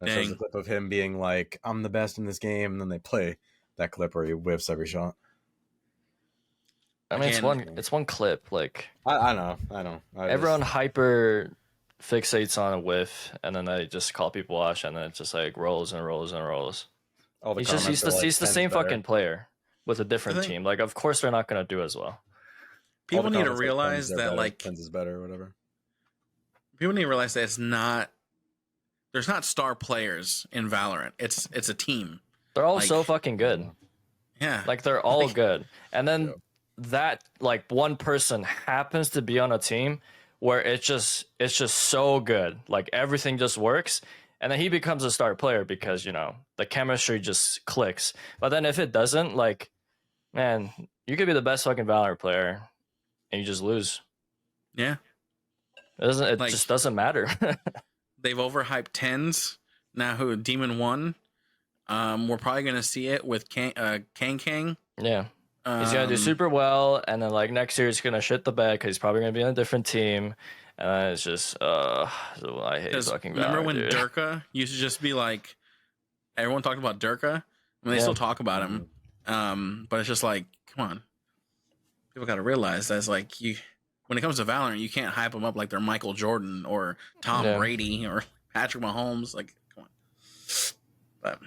That shows a clip of him being like, I'm the best in this game, and then they play that clip where he whiffs every shot. I mean, it's one clip. Like I know. Everyone hyper fixates on a whiff, and then they just call people wash, and then it just like rolls and rolls and rolls. He's the same fucking player with a different team. Like, of course they're not gonna do as well. People need to realize that like Pens is better or whatever. People need to realize that there's not star players in Valorant. It's a team. They're all so fucking good. Yeah. Like they're all good. And then that like one person happens to be on a team where it's just so good. Like everything just works. And then he becomes a star player because, you know, the chemistry just clicks. But then if it doesn't, like, man, you could be the best fucking Valorant player and you just lose. Yeah. It just doesn't matter. They've overhyped tens. Now who Demon 1. We're probably gonna see it with Kang. Yeah. He's gonna do super well, and then like next year he's gonna shit the bed because he's probably gonna be on a different team. And then it's just I hate fucking Valorant. Remember when Durka used to just be like, everyone talked about Durka? I mean, they still talk about him. But it's just like, come on. People gotta realize that's like when it comes to Valorant, you can't hype them up like they're Michael Jordan or Tom Brady or Patrick Mahomes. Like, come on. But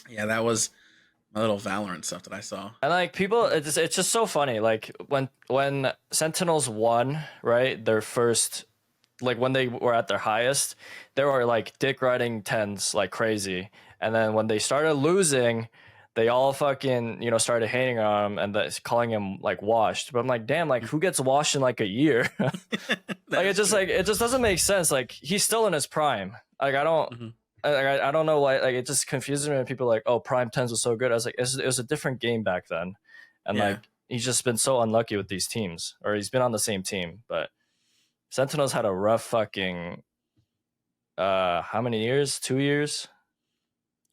yeah, that was my little Valorant stuff that I saw. And like people, it's just so funny. Like when Sentinels won, right, their first, like when they were at their highest, they were like dick riding tens like crazy. And then when they started losing, they all fucking, you know, started hating on him and calling him like washed. But I'm like, damn, like who gets washed in like a year? Like it just doesn't make sense. Like he's still in his prime. Like I don't know why. Like it just confuses me when people are like, oh, prime tens was so good. I was like, it was a different game back then, and like he's just been so unlucky with these teams, or he's been on the same team. But Sentinels had a rough fucking how many years? 2 years?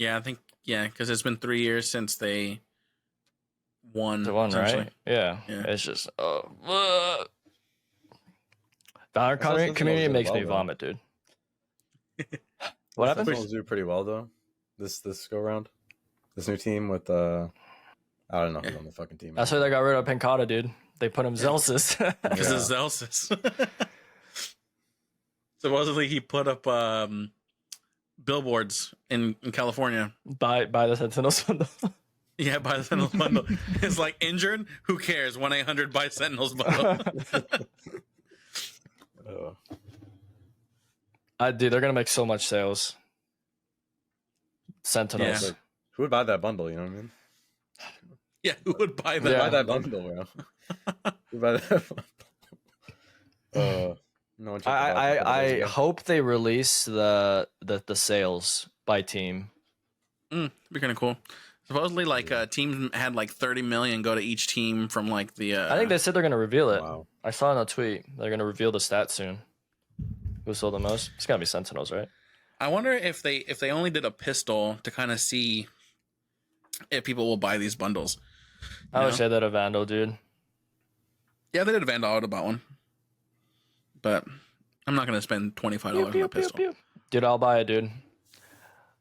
Yeah, I think because it's been 3 years since they won. The one, right? Yeah. It's just Valorant community makes me vomit, dude. What happened? Sentinels do pretty well though. This go round, this new team with I don't know who's on the fucking team. That's why they got rid of Pincata, dude. They put him Zelsis. Because of Zelsis. Supposedly he put up billboards in California. By the Sentinels bundle. Yeah, by the Sentinels bundle. It's like injured. Who cares? 1-800 buy Sentinels bundle. Dude, they're gonna make so much sales. Sentinels. Yeah. Like, who would buy that bundle? You know what I mean? Yeah, who would buy that? Buy that bundle, bro. Who would buy that bundle? No one. I hope they release the sales by team. Be kind of cool. Supposedly, like teams had like 30 million go to each team from like the. I think they said they're gonna reveal it. Wow. I saw in a tweet they're gonna reveal the stats soon. Who sold the most? It's gotta be Sentinels, right? I wonder if they only did a pistol to kind of see if people will buy these bundles. I would say that a Vandal, dude. Yeah, they did a Vandal. I would have bought one, but I'm not gonna spend $25 on a pistol. Dude, I'll buy it, dude.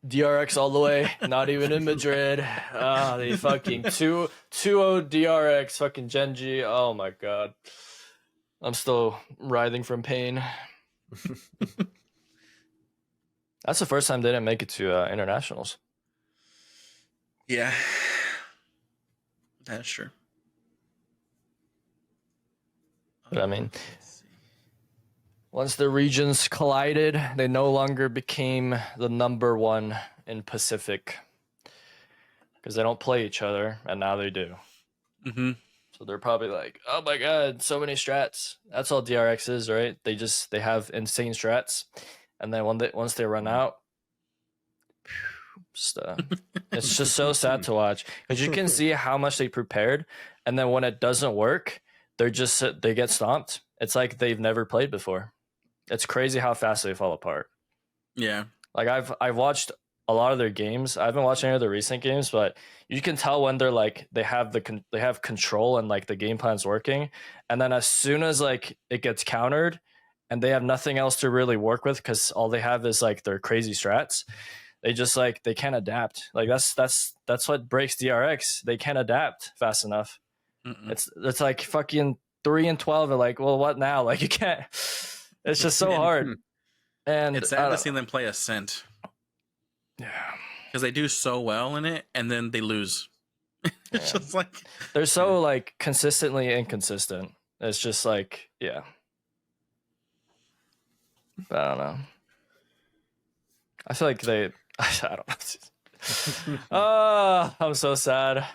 DRX all the way. Not even in Madrid. They fucking 2-0 DRX, fucking Genji. Oh my god, I'm still writhing from pain. That's the first time they didn't make it to internationals. Yeah, that's true. But I mean, once the regions collided, they no longer became the number one in Pacific because they don't play each other, and now they do. Mm-hmm. So they're probably like, oh my god, so many strats. That's all DRX is, right? They have insane strats, and then once they run out, It's just so sad to watch because you can see how much they prepared, and then when it doesn't work, they get stomped. It's like they've never played before. It's crazy how fast they fall apart. Yeah. Like I've watched a lot of their games. I haven't watched any of the recent games, but you can tell when they're like they have control and like the game plan's working, and then as soon as like it gets countered, and they have nothing else to really work with because all they have is like their crazy strats. They just like they can't adapt. Like that's what breaks DRX. They can't adapt fast enough. Mm-mm. It's like fucking 3 and 12 are like, well, what now? Like you can't. It's just so hard. And it's sad to see them play Ascent. Yeah, because they do so well in it, and then they lose. It's just like they're so like consistently inconsistent. It's just like but I don't know. I feel like I don't know. I'm so sad.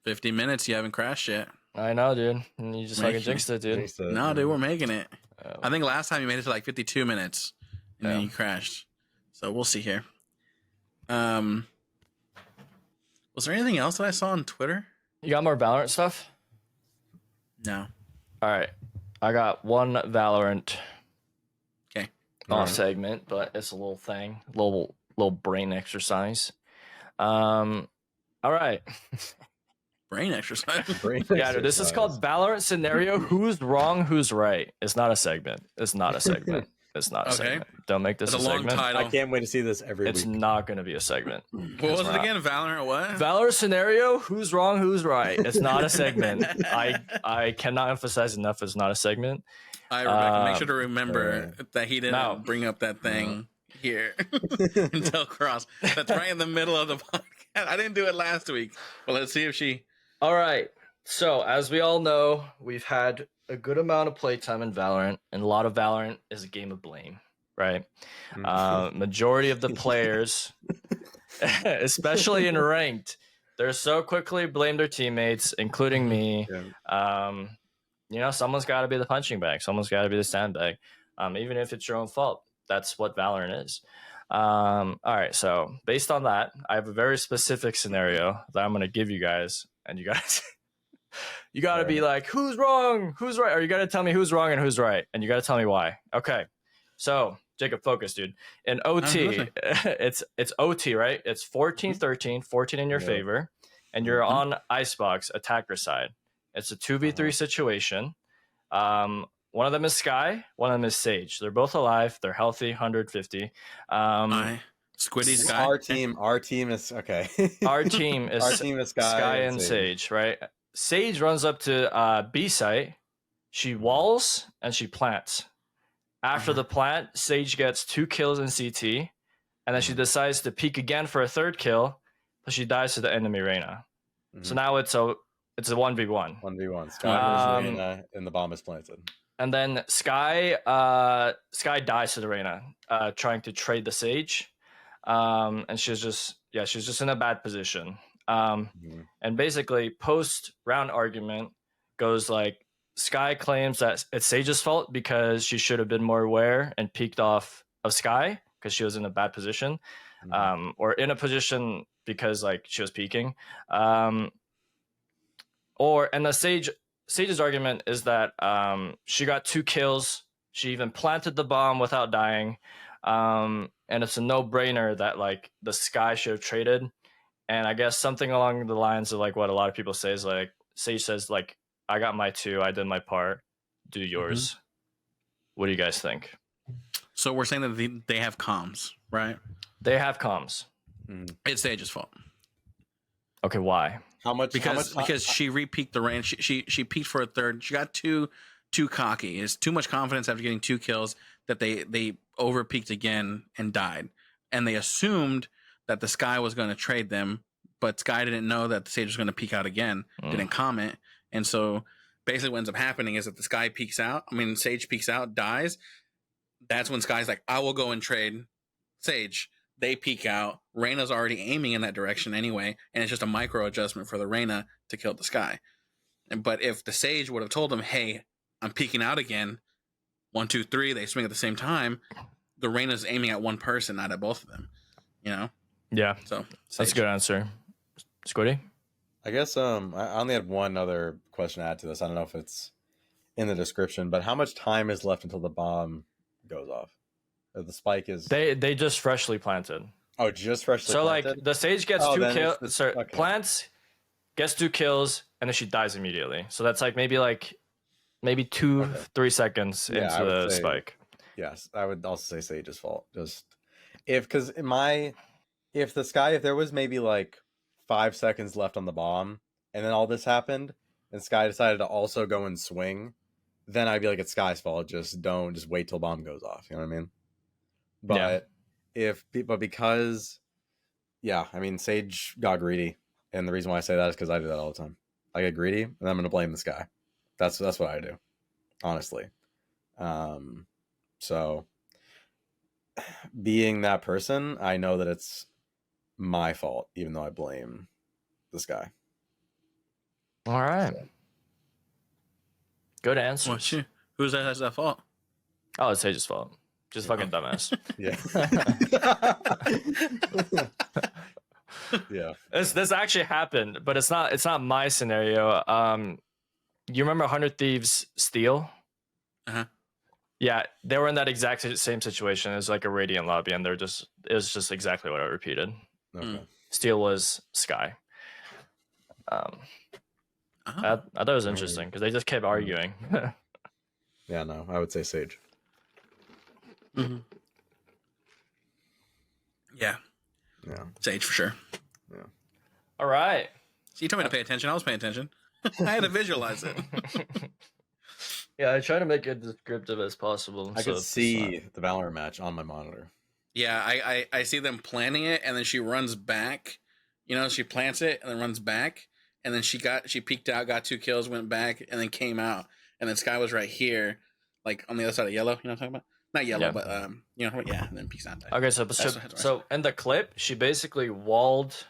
50 minutes, you haven't crashed yet. I know, dude. And you just fucking jinxed it, dude. No, dude, we're making it. I think last time you made it to like 52 minutes, and then you crashed. So we'll see here. Was there anything else that I saw on Twitter? You got more Valorant stuff? No. All right. I got one Valorant segment, but it's a little thing, little brain exercise. All right. Brain exercise. Yeah, dude, this is called Valorant Scenario. Who's wrong? Who's right? It's not a segment. It's not a segment. It's not a segment. Don't make this a segment. Title. I can't wait to see this every week. It's not going to be a segment. What was it again? Valorant what? Valorant Scenario. Who's wrong? Who's right? It's not a segment. I cannot emphasize enough. It's not a segment. Rebecca, make sure to remember that he didn't bring up that thing here until Cross. That's right in the middle of the podcast. I didn't do it last week. Well, let's see if she. All right. So, as we all know, we've had a good amount of playtime in Valorant, and a lot of Valorant is a game of blame, right? Majority of the players, especially in ranked, they're so quickly blame their teammates, including me. Someone's got to be the punching bag. Someone's got to be the sandbag, even if it's your own fault. That's what Valorant is. All right, so based on that, I have a very specific scenario that I'm going to give you guys, and you guys... You got to be like, who's wrong? Who's right? Or you got to tell me who's wrong and who's right. And you got to tell me why. Okay. So, Jacob, focus, dude. In OT, it's OT, right? It's 14-13, 14 in your favor. And you're on Icebox, attacker side. It's a 2v3 situation. One of them is Sky. One of them is Sage. They're both alive. They're healthy, 150. Squiddy, Sky. Our team is okay. Our team is Sky and Sage, right? Sage runs up to B site. She walls and she plants. After the plant, Sage gets 2 kills in CT, and then she decides to peek again for a 3rd kill, but she dies to the enemy Reyna. So now it's a 1v1. 1v1. Sky versus Reyna, and the bomb is planted. And then Sky dies to the Reyna, trying to trade the Sage, and she's just in a bad position. And basically, post-round argument goes like, Sky claims that it's Sage's fault because she should have been more aware and peeked off of Sky because she was in a bad position, or in a position because like she was peeking. And the Sage's argument is that she got 2 kills. She even planted the bomb without dying, and it's a no-brainer that like the Sky should have traded. And I guess something along the lines of like what a lot of people say is like Sage says like, I got my 2, I did my part, do yours. What do you guys think? So we're saying that they have comms, right? They have comms. It's Sage's fault. Okay, why? How much? Because she re-peaked the range. She peaked for a 3rd. She got too cocky. It's too much confidence after getting 2 kills that they over-peaked again and died. And they assumed that the Sky was going to trade them, but Sky didn't know that the Sage was going to peek out again, didn't comment. And so basically what ends up happening is that the Sky peeks out. I mean, Sage peeks out, dies. That's when Sky's like, I will go and trade Sage. They peek out. Reyna's already aiming in that direction anyway, and it's just a micro adjustment for the Reyna to kill the Sky. But if the Sage would have told them, hey, I'm peeking out again, 1, 2, 3, they swing at the same time, the Reyna's aiming at one person, not at both of them, you know? Yeah, So that's a good answer. Squiddy? I guess I only had one other question to add to this. I don't know if it's in the description, but how much time is left until the bomb goes off? The spike is They just freshly planted. oh, just freshly So planted? like the sage gets Oh, 2 then kills. it's Sorry, okay. plants, gets 2 kills, and then she dies immediately. So that's like maybe 2 Okay. 3 seconds Yeah, I into would the say- spike. Yes, I would also say Sage's fault. Just if there was maybe like 5 seconds left on the bomb, and then all this happened, and Sky decided to also go and swing, then I'd be like, it's Sky's fault. Just wait till bomb goes off. You know what I mean? But because I mean, Sage got greedy, and the reason why I say that is because I do that all the time. I get greedy, and I'm gonna blame the Sky. That's what I do, honestly. So being that person, I know that it's my fault, even though I blame this guy. All right. So. Good answer. Well, shoot. Who's that has that fault? Oh, it's Sage's fault. Just fucking dumbass. Yeah. Yeah. This actually happened, but it's not my scenario. You remember 100 Thieves Steel? Uh-huh. Yeah, they were in that exact same situation. It was like a Radiant lobby, and it was just exactly what I repeated. Okay. Steel was Sky. I thought it was interesting because they just kept arguing. Yeah, no, I would say Sage. Mm-hmm. Yeah. Yeah. Sage for sure. Yeah. All right. So you told me to pay attention. I was paying attention. I had to visualize it. Yeah, I try to make it descriptive as possible. I could see the Valorant match on my monitor. Yeah, I see them planning it, and then she runs back. You know, she plants it and then runs back, and then she peeked out, got 2 kills, went back, and then came out, and then Sky was right here, like on the other side of yellow. You know what I'm talking about? Not yellow, Yeah. but you know, yeah, and then peeks out. Okay, so in the clip, she basically walled,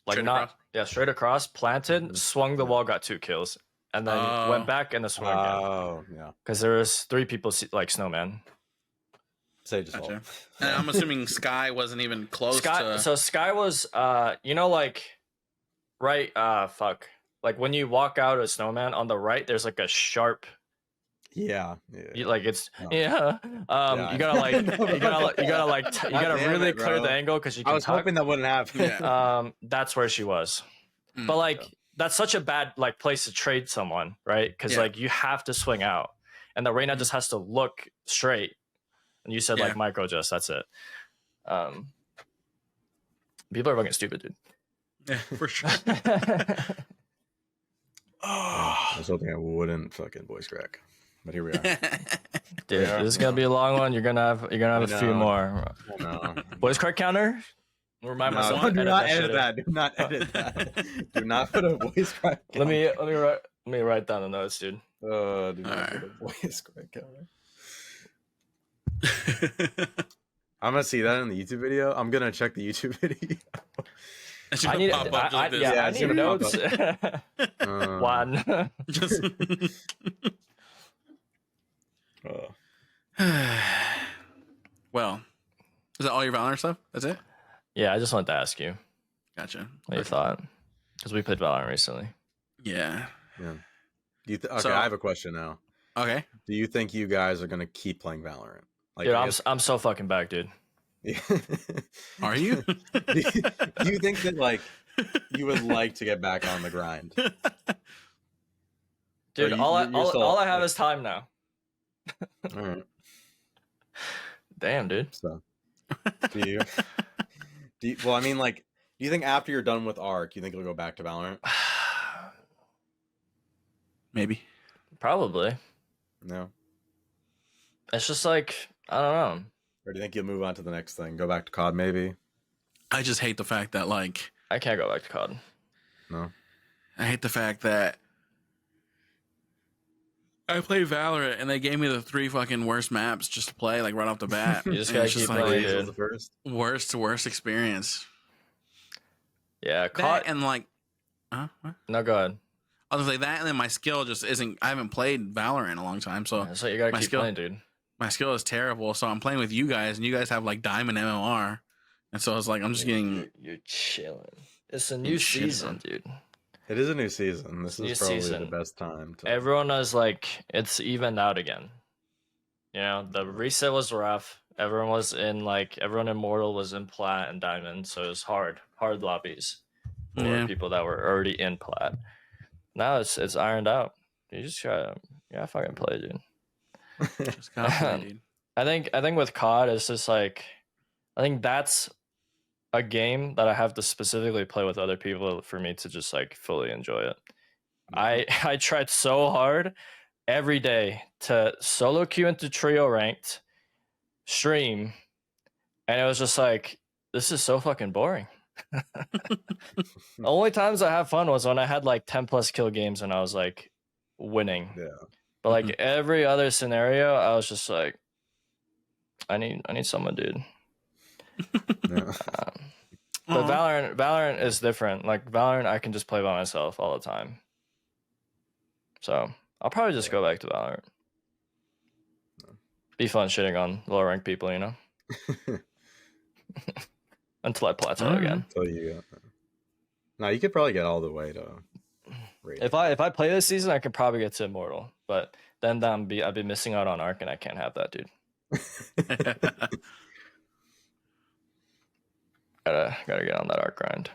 straight across, planted, swung the wall, got 2 kills, and then went back and then swung again. Oh, yeah. Because there was 3 people like Snowman. Sage's Gotcha. fault. And I'm assuming Sky wasn't even close to. So Sky was, like when you walk out of Snowman on the right, there's like a sharp. Yeah. You gotta really clear the angle because you can. I was hoping that wouldn't happen. Yeah. That's where she was, but that's such a bad place to trade someone, right? Because you have to swing out, and the Reyna just has to look straight. And you said micro just that's it. People are fucking stupid, dude. Yeah, for sure. I was hoping I wouldn't fucking voice crack. But here we are. Dude, this is gonna be a long one. You're gonna have a few more. No. Voice crack counter? Remind myself. Do not edit that. Do not edit that. Do not put a voice crack counter. Let me write down the notes, dude. Do not put a voice crack counter. I'm gonna see that in the YouTube video. I'm gonna check the YouTube video. I need notes. One. Just. Well, is that all your Valorant stuff? That's it? Yeah, I just wanted to ask you. Gotcha. What you thought? Because we played Valorant recently. Yeah. Okay, I have a question now. Okay. Do you think you guys are gonna keep playing Valorant? Dude, I'm so fucking back, dude. Are you? Do you think that you would like to get back on the grind? Dude, all I have is time now. All right. Damn, dude. So, do you? Well, I mean, do you think after you're done with Arc, you think you'll go back to Valorant? Maybe. Probably. No. It's just I don't know. Or do you think you'll move on to the next thing? Go back to COD, maybe? I just hate the fact that I can't go back to COD. No. I hate the fact that I played Valorant and they gave me the 3 fucking worst maps just to play right off the bat. You just gotta keep playing, dude. The first. Worst experience. Yeah, COD and what? No, go ahead. I was like that, and then my skill just isn't. I haven't played Valorant in a long time, so That's what you gotta keep playing, dude. my skill is terrible. So I'm playing with you guys, and you guys have Diamond MMR, And so I was like, I'm just getting. You're chilling. It's a new Getting shit season, on. dude. It is a new season. This New is probably season. the best time to. Everyone is like, it's evened out again. You know, the reset was rough. Everyone was in like everyone in Mortal was in Plat and Diamond, so it was hard lobbies for people that were already in Plat. Now it's ironed out. You just gotta fucking play, dude. Just gotta play, dude. I think with COD it's just like I think that's a game that I have to specifically play with other people for me to just like fully enjoy it. I tried so hard every day to solo queue into trio ranked, stream, and it was just like, this is so fucking boring. The only times I have fun was when I had like 10 plus kill games and I was like winning. Yeah. But like every other scenario, I was just like, I need someone, dude. Yeah. But Valorant is different. Like Valorant, I can just play by myself all the time. So I'll probably just go back to Valorant. Be fun shitting on lower ranked people, you know. Until I plateau again. Until you get. No, you could probably get all the way to. If I play this season, I could probably get to Immortal, but then I'd be missing out on Arc, and I can't have that, dude. Gotta get on that Arc grind.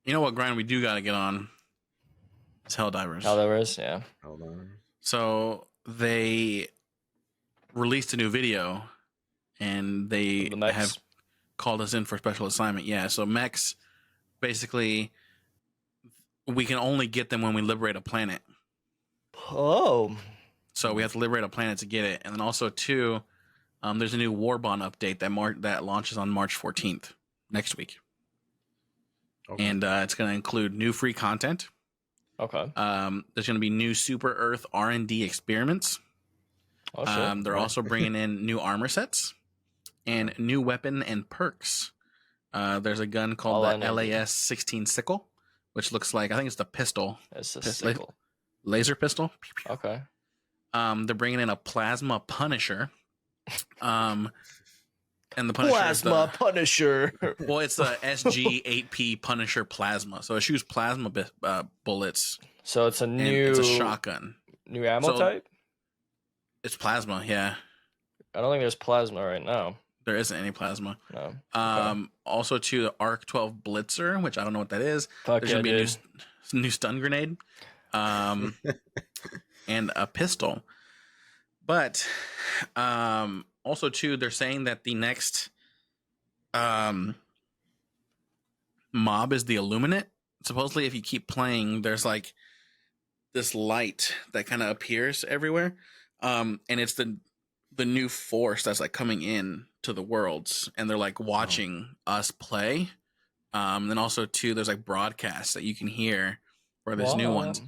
You know what grind we do gotta get on? It's Helldivers. Helldivers, yeah. So they released a new video, and they have called us in for a special assignment. Yeah, so mechs, basically, we can only get them when we liberate a planet. Oh. So we have to liberate a planet to get it. And then also, too, there's a new Warbond update that launches on March 14th, next week. Okay. And it's going to include new free content. Okay. There's going to be new Super Earth R&D experiments. Oh, shit. They're also bringing in new armor sets and new weapon and perks. There's a gun called the LAS 16 Sickle, which looks like, I think it's the pistol. It's a sickle. Laser pistol. Okay. They're bringing in a plasma Punisher. And the Punisher Punisher. Well, it's the SG8P Punisher Plasma. So it shoots plasma bullets. So it's it's a shotgun. New ammo type? It's plasma, yeah. I don't think there's plasma right now. There isn't any plasma. No. Okay. Also, to the Arc 12 Blitzer, which I don't know what that is. Fuck There's going to be a new stun grenade. And a pistol. But also, too, they're saying that the next mob is the Illuminate. Supposedly, if you keep playing, there's like this light that kind of appears everywhere. And it's the new force that's like coming in to the worlds, and they're like watching us play. Then also, too, there's like broadcasts that you can hear where there's new ones.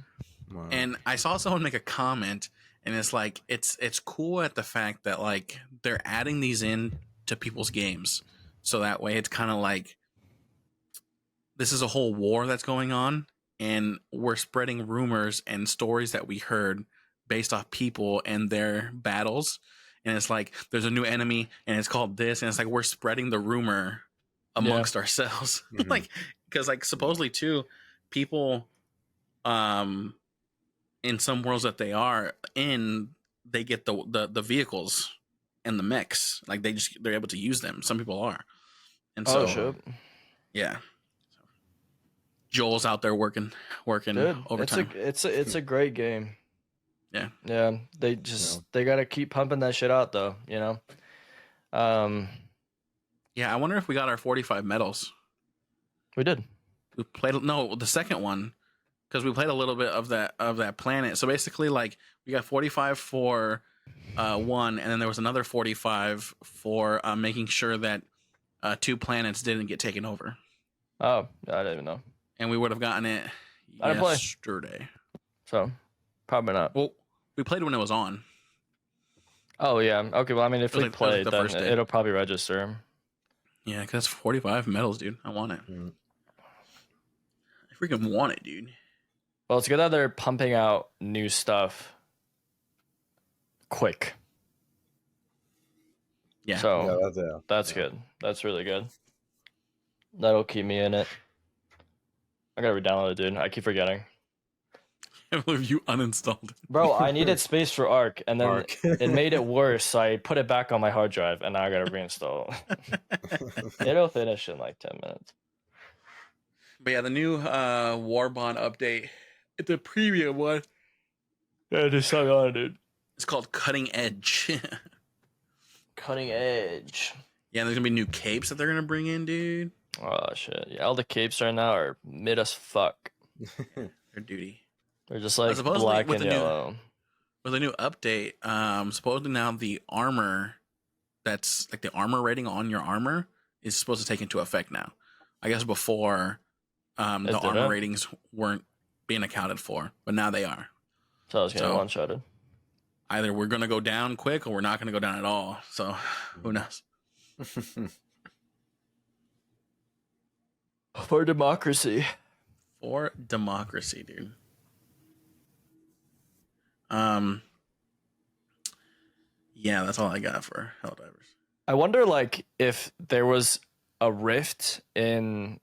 Wow. And I saw someone make a comment, and it's like it's cool at the fact that like they're adding these in to people's games, so that way it's kind of like this is a whole war that's going on, and we're spreading rumors and stories that we heard based off people and their battles. And it's like there's a new enemy, and it's called this, and it's like we're spreading the rumor amongst ourselves, like because like supposedly too, people in some worlds that they are in, they get the vehicles and the mechs. Like they're able to use them. Some people are. And so yeah. Joel's out there working Dude, overtime. It's a great game. Yeah. Yeah. They gotta keep pumping that shit out though, you know? Yeah, I wonder if we got our 45 medals. We did. We played the second one. Because we played a little bit of that planet. So basically, like, we got 45 for one, and then there was another 45 for making sure that 2 planets didn't get taken over. Oh, I didn't even know. And we would have gotten it yesterday. So, probably not. Well, we played when it was on. Oh, yeah. Okay, well, I mean, if we played, then it'll probably register. Yeah, because 45 medals, dude. I want it. I freaking want it, dude. Well, it's good that they're pumping out new stuff quick. Yeah. So that's good. That's really good. That'll keep me in it. I gotta re-download it, dude. I keep forgetting. I can't believe you uninstalled it. Bro, I needed space for Arc, and then Arc. it made it worse, so I put it back on my hard drive, and now I gotta reinstall. It'll finish in like 10 minutes. But yeah, the new Warbond update, the preview one, Yeah, just suck on it, dude. it's called Cutting Edge. Cutting edge. Yeah, there's gonna be new capes that they're gonna bring in, dude. Oh shit! Yeah, all the capes right now are mid as fuck. Their duty. They're just like Supposedly, black with and the new- yellow. With a new update, supposedly now the armor that's like the armor rating on your armor is supposed to take into effect now. I guess before the armor ratings weren't being accounted for, but now they are. So I was getting one-shotted. Either we're gonna go down quick or we're not gonna go down at all. So who knows? For democracy. For democracy, dude. Yeah, that's all I got for Helldivers. I wonder, like, if there was a rift in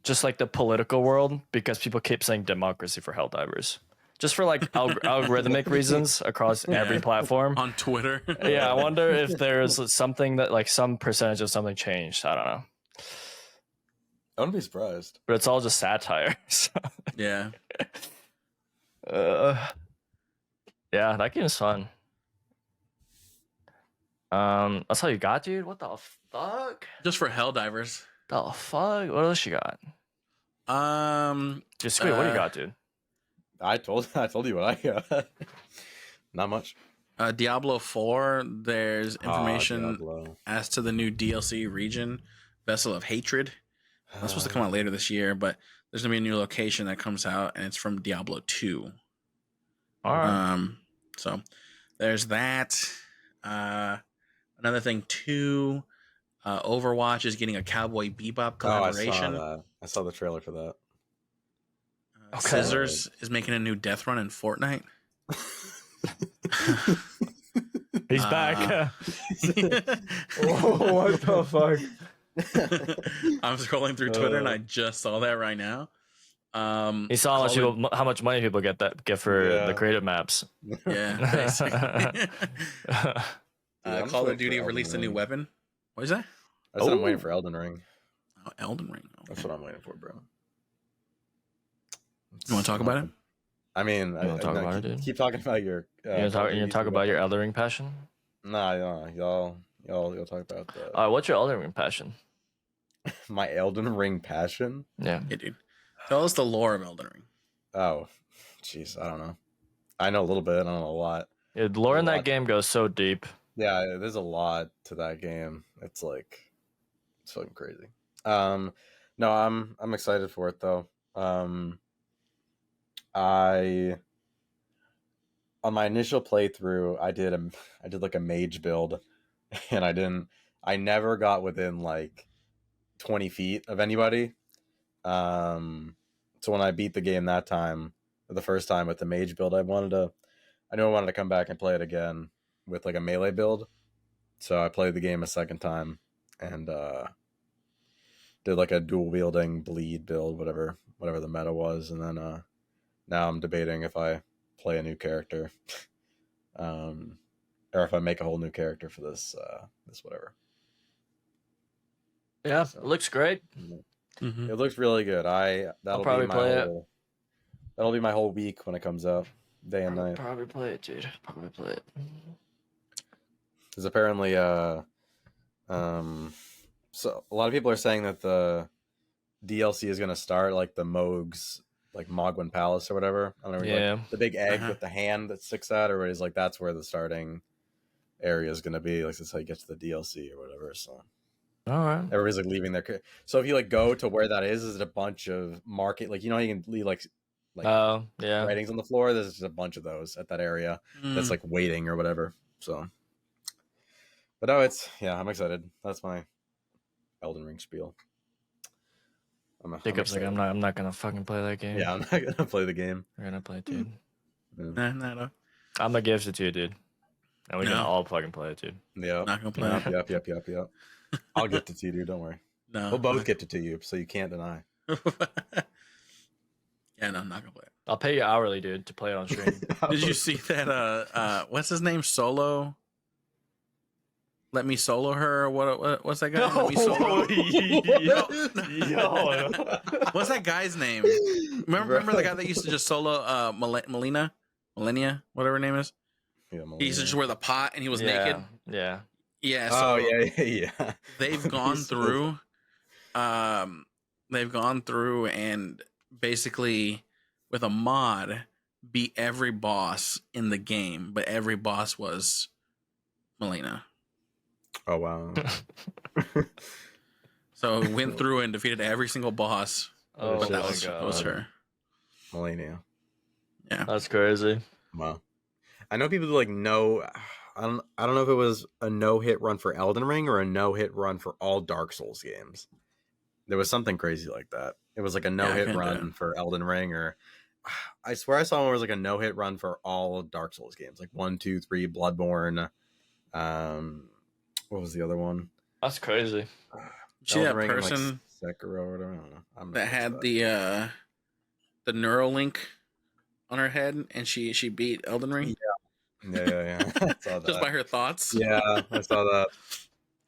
just like the political world because people keep saying democracy for Helldivers, just for like algorithmic reasons across every platform On Twitter. Yeah, I wonder if there's something that like some percentage of something changed. I don't know, I wouldn't be surprised. but it's all just satire. So. Yeah. Yeah, that game is fun. That's all you got, dude? What the fuck? Just for Helldivers. The fuck? What else you got? Dude, Squidy, what do you got, dude? I told you what I got. Not much. Diablo 4, there's information Diablo. as to the new DLC region, Vessel of Hatred. That's supposed to come out later this year, but there's going to be a new location that comes out, and it's from Diablo 2. All right. So there's that. Another thing, too, Overwatch is getting a Cowboy Bebop collaboration. I saw the trailer for that. Okay. Scissors is making a new death run in Fortnite. He's back. Oh, what the fuck? I'm scrolling through Twitter and I just saw that right now. He saw how much money people get for the creative maps. Yeah. Basically. Call of Duty released a new weapon. What is that? I said I'm waiting for Elden Ring. Oh, Elden Ring. Okay. That's what I'm waiting for, bro. You want to talk about it? I mean, keep talking about your. You talk about your Elden Ring passion? Nah, y'all talk about that. What's your Elden Ring passion? My Elden Ring passion? Yeah, dude. Tell us the lore of Elden Ring. Oh, jeez, I don't know. I know a little bit. I don't know a lot. Yeah, the lore in that game goes so deep. Yeah, there's a lot to that game. It's fucking crazy. No, I'm excited for it though. On my initial playthrough, I did like a mage build, and I never got within like 20 feet of anybody. So when I beat the game that time, for the first time with the mage build, I knew I wanted to come back and play it again with like a melee build. So I played the game a second time and did like a dual wielding bleed build, whatever the meta was, and then now I'm debating if I play a new character, or if I make a whole new character for this whatever. Yeah, so, it looks great. Mm-hmm. It looks really good. That'll probably play it. That'll be my whole week when it comes out, day and night. Probably play it, dude. Probably play it. Because apparently, so a lot of people are saying that the DLC is going to start like the Moog's, like Mogwin Palace or whatever. I don't know. Yeah. Like, the big egg with the hand that sticks out, or is like that's where the starting area is going to be. Like that's how you get to the DLC or whatever. So. All right. Everybody's like leaving their. So if you like go to where that is it a bunch of market? Like you know how you can leave like writings on the floor. There's just a bunch of those at that area that's like waiting or whatever. So, but no, I'm excited. That's my Elden Ring spiel. Jacob's like, I'm not gonna fucking play that game. Yeah, I'm not gonna play the game. We're gonna play it, dude. No. I'm gonna give it to you, dude. And we can all fucking play it, dude. Yeah. Not gonna play it. Yep. I'll get it to you, dude. Don't worry. No. We'll both get to 2 so you can't deny. Yeah, no, I'm not gonna play it. I'll pay you hourly, dude, to play it on stream. Did you see that? What's his name? Solo. Let me solo her. What's that guy? Let me solo. Yo. What's that guy's name? Remember the guy that used to just solo Melina, whatever her name is. Yeah, He used to just wear the pot and he was naked. Yeah. Yeah. So yeah. they've gone through. They've gone through and basically with a mod beat every boss in the game, but every boss was Melina. Oh wow. So went through and defeated every single boss. Oh, but that my was God. her. Melania. Yeah. That's crazy. Wow. I know people like know. I don't know if it was a no-hit run for Elden Ring or a no-hit run for all Dark Souls games. There was something crazy like that. It was like a no-hit couldn't do run it. for Elden Ring, or I swear I saw one where it was like a no-hit run for all Dark Souls games, like 1, 2, 3, Bloodborne. What was the other one? That's crazy. See that Elden Ring and, person like, Sekiro or whatever. I don't know. I'm not that into had that. the Neuralink on her head and she beat Elden Ring Yeah. I saw that. just by her thoughts. Yeah, I saw that.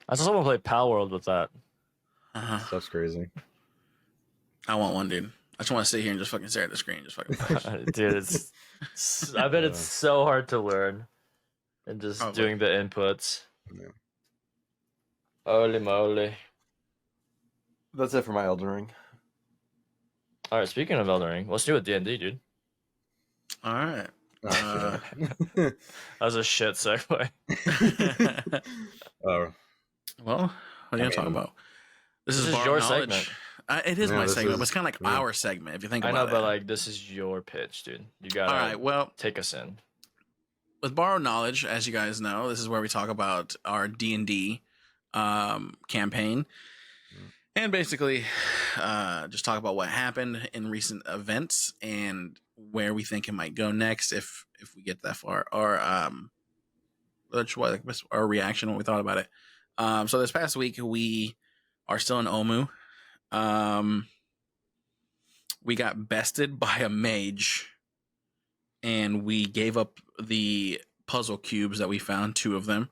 I saw someone play Pal World with that. Stuff's crazy. I want one, dude. I just want to sit here and just fucking stare at the screen, just fucking play. Dude, I bet it's so hard to learn and just Probably. doing the inputs. Yeah. Holy moly. That's it for my Elden Ring. All right, speaking of Elden Ring, let's do a D&D, dude. All right. That was a shit segue. Oh, Well, what are you gonna talk about? This is your Borrowed Knowledge. segment. It is No, my this segment, is- but it's kind of like yeah. our segment if you think I about know, it. but like this is your pitch, dude. You gotta All right. Well, take us in. with Borrowed Knowledge, as you guys know, this is where we talk about our D&D campaign, and basically just talk about what happened in recent events and where we think it might go next if we get that far, or our reaction when we thought about it. So this past week we are still in Omu. We got bested by a mage, and we gave up the puzzle cubes that we found, 2 of them.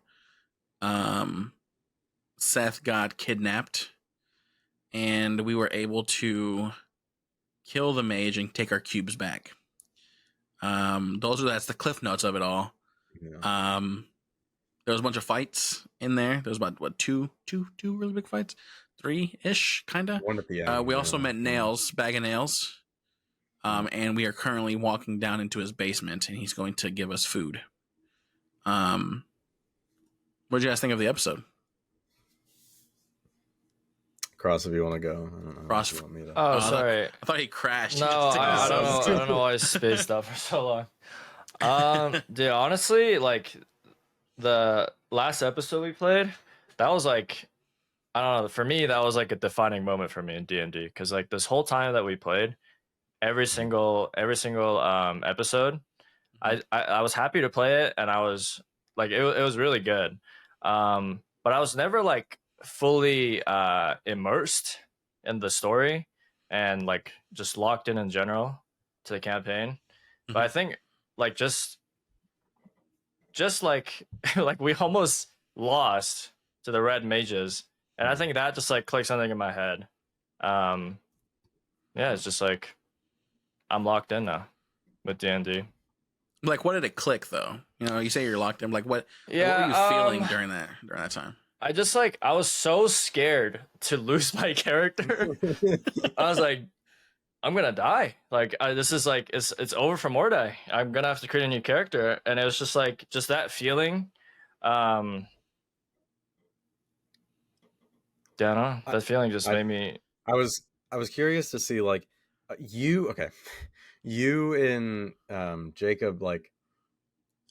Seth got kidnapped, and we were able to kill the mage and take our cubes back. That's the cliff notes of it all. yeah. There was a bunch of fights in there. There was about two really big fights, 3-ish kind of. One at the end. We also met Bag of Nails, and we are currently walking down into his basement, and he's going to give us food. What did you guys think of the episode? Cross if you want to go. I don't know. Cross- if you want me to. Oh, I sorry. thought he crashed. No, I don't know. I don't know why I spaced out for so long. Dude, honestly, like the last episode we played, that was like, I don't know. For me, that was like a defining moment for me in D&D, because like this whole time that we played, every single episode, I was happy to play it, and I was like, it was really good. But I was never like fully immersed in the story and like just locked in general to the campaign. But I think like just like like we almost lost to the red mages, and I think that just like clicked something in my head. Yeah, it's just like I'm locked in now with D&D. Like, what did it click though? You know, you say you're locked in. Like, what were you feeling during that time? I just like, I was so scared to lose my character. I was like, I'm gonna die. Like, this is like, it's over for Mordai. I'm gonna have to create a new character, and it was just like, just that feeling. Don't know. That feeling just made me. I was curious to see like you and Jacob, like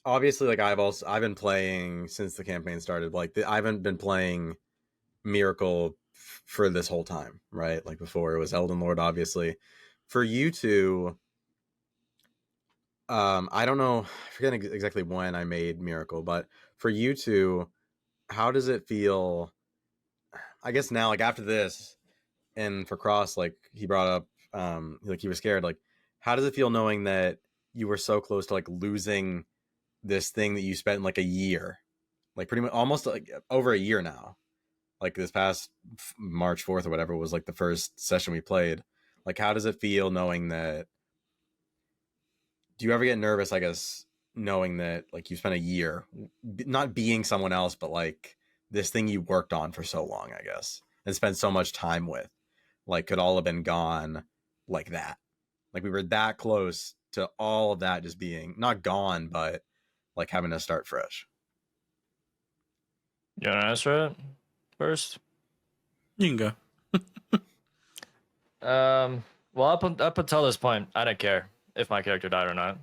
obviously like I've been playing since the campaign started. Like I haven't been playing Miracle for this whole time, right? Like before it was Elden Lord, obviously. For you two, I don't know, I forget exactly when I made Miracle, but for you two, how does it feel? I guess now, like after this, and for Cross, like he brought up, like he was scared. Like, how does it feel knowing that you were so close to like losing this thing that you spent like a year, like pretty much almost like over a year now? Like this past March 4th or whatever was like the first session we played. Like, how does it feel knowing that? Do you ever get nervous, I guess, knowing that like you spent a year not being someone else, but like this thing you worked on for so long, I guess, and spent so much time with, like could all have been gone like that? Like we were that close to all of that just being not gone, but like having to start fresh. You want to answer it first? You can go. Well, up until this point, I didn't care if my character died or not.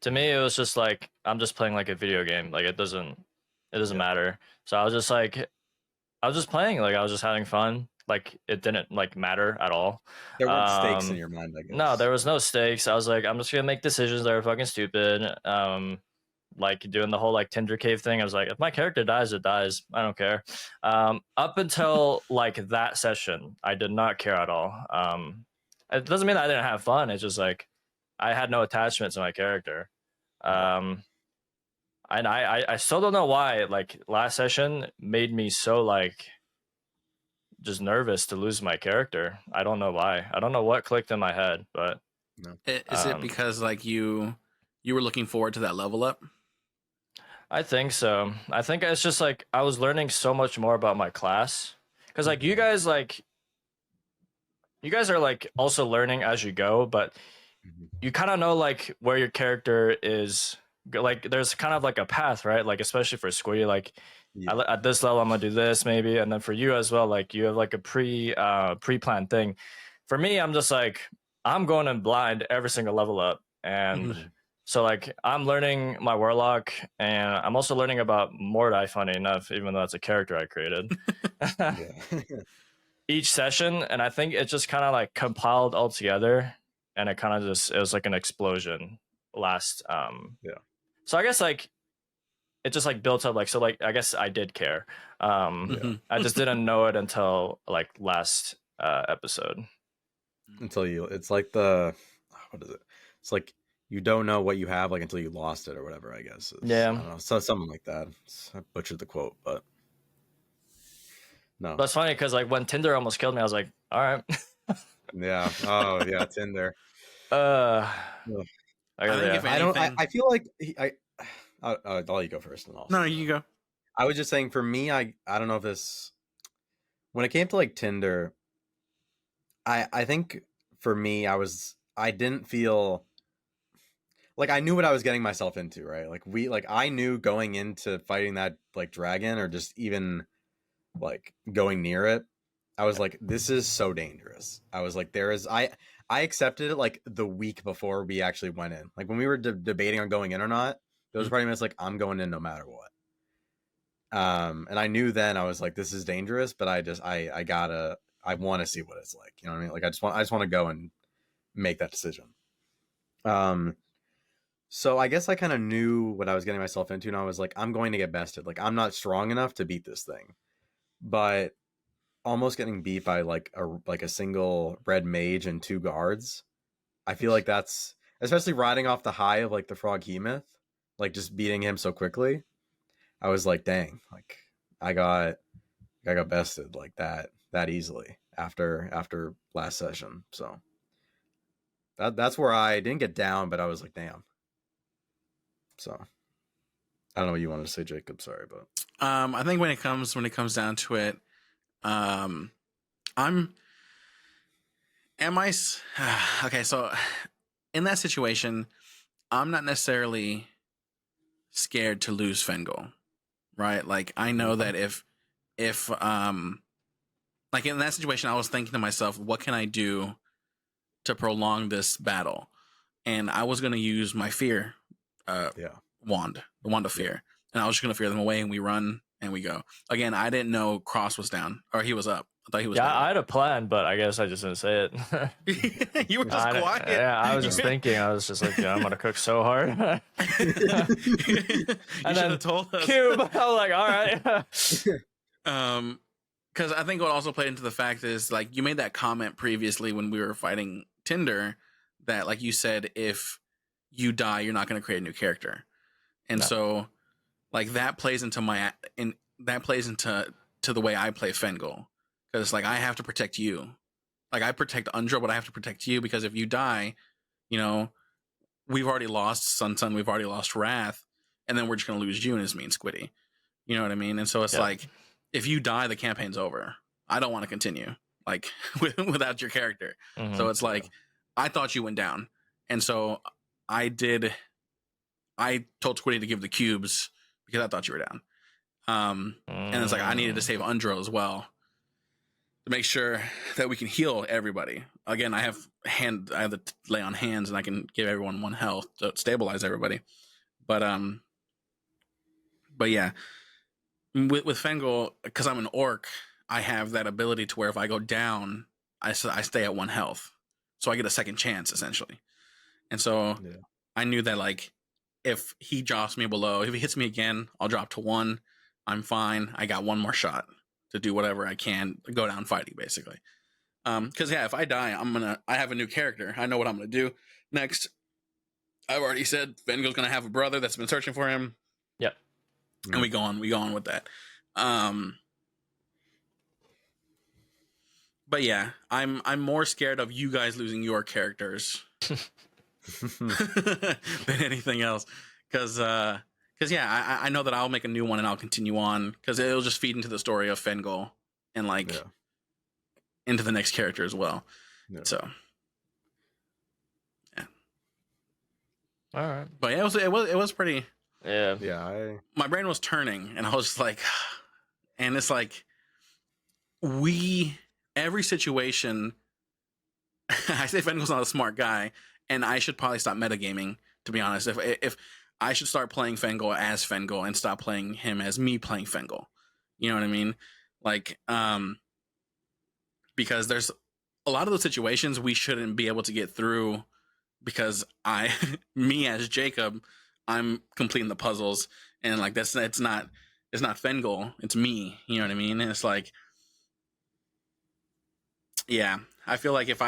To me, it was just like I'm just playing like a video game. Like it doesn't matter. So I was just playing. Like I was just having fun. Like it didn't like matter at all. There weren't stakes in your mind, I guess. No, there was no stakes. I was like, I'm just gonna make decisions that are fucking stupid. Like doing the whole like Tinder cave thing. I was like, if my character dies, it dies. I don't care. Up until like that session, I did not care at all. It doesn't mean that I didn't have fun. It's just like I had no attachment to my character. And I still don't know why. Like last session made me so like just nervous to lose my character. I don't know why. I don't know what clicked in my head, but Is it because like you were looking forward to that level up? I think so. I think it's just like I was learning so much more about my class because like you guys are like also learning as you go, but you kind of know like where your character is. Like there's kind of like a path, right? Like especially for Squidy, like at this level I'm gonna do this maybe, and then for you as well, like you have like a pre-planned thing. For me, I'm just like I'm going in blind every single level up, and so like I'm learning my warlock, and I'm also learning about Mordai. Funny enough, even though that's a character I created. Each session, and I think it just kind of like compiled all together, and it was like an explosion last. So I guess like it just like built up, like so like I guess I did care. I just didn't know it until like last episode. Until it's like what is it? It's like you don't know what you have like until you lost it or whatever, I guess. Yeah. I don't know, so something like that. I butchered the quote, but no. That's funny because like when Tinder almost killed me, I was like, all right. Yeah. Oh yeah, Tinder. I feel like I'll let you go first and all. No, you go. I was just saying for me, I don't know if this when it came to like Tinder, I think for me I didn't feel like I knew what I was getting myself into, right? Like I knew going into fighting that like dragon or just even like going near it, I was like, this is so dangerous. I was like, I accepted it like the week before we actually went in. Like when we were debating on going in or not, there was pretty much like, I'm going in no matter what. And I knew then I was like, this is dangerous, but I want to see what it's like. You know what I mean? Like I just want to go and make that decision. So I guess I kind of knew what I was getting myself into, and I was like, I'm going to get bested. Like I'm not strong enough to beat this thing, but almost getting beat by like a single red mage and 2 guards. I feel like that's especially riding off the high of like the Frog Hemoth, like just beating him so quickly. I was like, dang, like I got bested like that easily after last session. So that's where I didn't get down, but I was like, damn. So I don't know what you wanted to say, Jacob. Sorry, but I think when it comes down to it, okay, so in that situation, I'm not necessarily scared to lose Fengel, right? Like I know that if like in that situation, I was thinking to myself, what can I do to prolong this battle? And I was going to use my fear wand, the wand of fear. And I was just going to fear them away, and we run and we go. Again, I didn't know Cross was down, or he was up. I thought he was down. I had a plan, but I guess I just didn't say it. You were just quiet. Yeah, I was just thinking. I was just like, I'm going to cook so hard. You should have told us. Cube. I was like, all right. because I think what also played into the fact is like you made that comment previously when we were fighting Tinder that like you said if you die you're not going to create a new character, and No. so like that plays into to the way I play Fengel, because like I have to protect you, like I protect Undra, but I have to protect you because if you die, you know, we've already lost Sun, we've already lost Wrath, and then we're just going to lose you and me and Squidy. You know what I mean? And so it's like, if you die, the campaign's over. I don't want to continue like without your character. Mhm. So it's like, I thought you went down. And so I told Squidy to give the cubes because I thought you were down. And it's like, I needed to save Undro as well to make sure that we can heal everybody. Again, I have to lay on hands and I can give everyone 1 health to stabilize everybody. But yeah, with Fengel, because I'm an orc, I have that ability to where if I go down, I stay at 1 health, so I get a second chance essentially. And so I knew that like if he drops me below, if he hits me again, I'll drop to 1. I'm fine. I got 1 more shot to do whatever I can, go down fighting basically. Because yeah, if I die, I have a new character. I know what I'm gonna do next. I've already said Vengo's gonna have a brother that's been searching for him. Yep. And we go on with that. But yeah, I'm more scared of you guys losing your characters than anything else. Because yeah, I know that I'll make a new one and I'll continue on because it'll just feed into the story of Fengel and like into the next character as well. Yeah. So yeah. All right. But yeah, it was pretty. Yeah. Yeah. My brain was turning and I was just like, and it's like every situation. I say Fengel's not a smart guy, and I should probably stop metagaming. To be honest, if I should start playing Fengel as Fengel and stop playing him as me playing Fengel. You know what I mean? Like, because there's a lot of those situations we shouldn't be able to get through because me as Jacob, I'm completing the puzzles and like it's not Fengel, it's me. You know what I mean? And it's like, yeah, I feel like if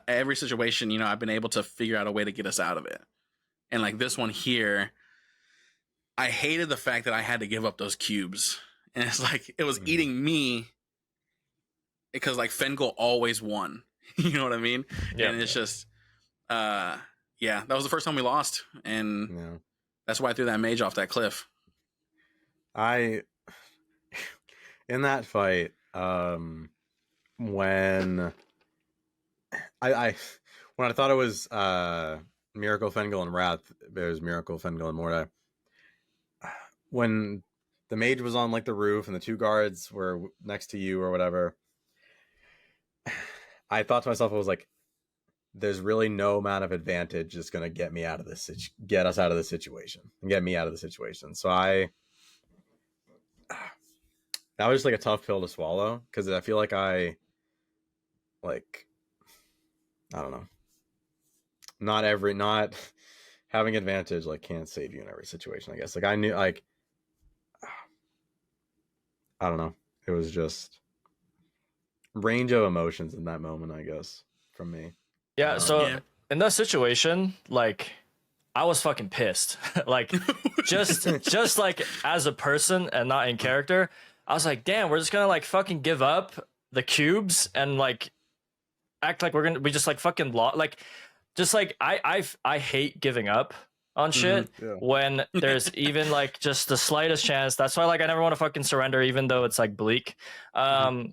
every situation, you know, I've been able to figure out a way to get us out of it. And like this one here, I hated the fact that I had to give up those cubes. And it's like, it was eating me because like Fengel always won. You know what I mean? Yeah. And it's just, yeah, that was the first time we lost. And that's why I threw that mage off that cliff. In that fight, when I thought it was Miracle Fengel and Wrath, it was Miracle Fengel and Morta. When the mage was on like the roof and the 2 guards were next to you or whatever, I thought to myself, I was like, there's really no amount of advantage that's going to get me out of this, get us out of this situation and get me out of the situation. So that was just like a tough pill to swallow because I feel like I don't know, not having advantage like can't save you in every situation. I guess like I knew like I don't know. It was just range of emotions in that moment, I guess, from me. Yeah. So in that situation, like I was fucking pissed. Like just like as a person and not in character, I was like, damn, we're just gonna like fucking give up the cubes and like act like we just like fucking like just like I hate giving up on shit when there's even like just the slightest chance. That's why like I never want to fucking surrender even though it's like bleak. So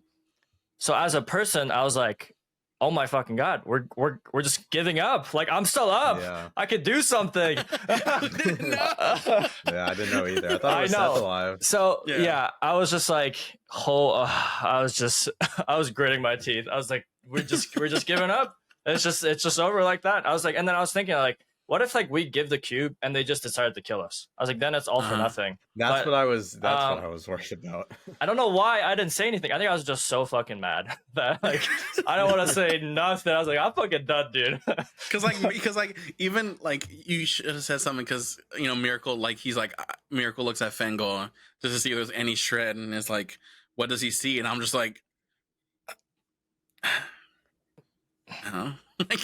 as a person, I was like, oh my fucking god, we're just giving up. Like I'm still up. Yeah. I could do something. I didn't know either. I thought it was Seth alive. So yeah, I was just like, I was gritting my teeth. I was like, we're just giving up. It's just over like that. I was like, and then I was thinking like, what if like we give the cube and they just decided to kill us? I was like, then it's all for nothing. That's what I was worried about. I don't know why I didn't say anything. I think I was just so fucking mad that like I don't want to say nothing. I was like, I'm fucking done, dude. Because even like you should have said something because you know Miracle like he's like Miracle looks at Fengel just to see if there's any shred and it's like what does he see? And I'm just like, like,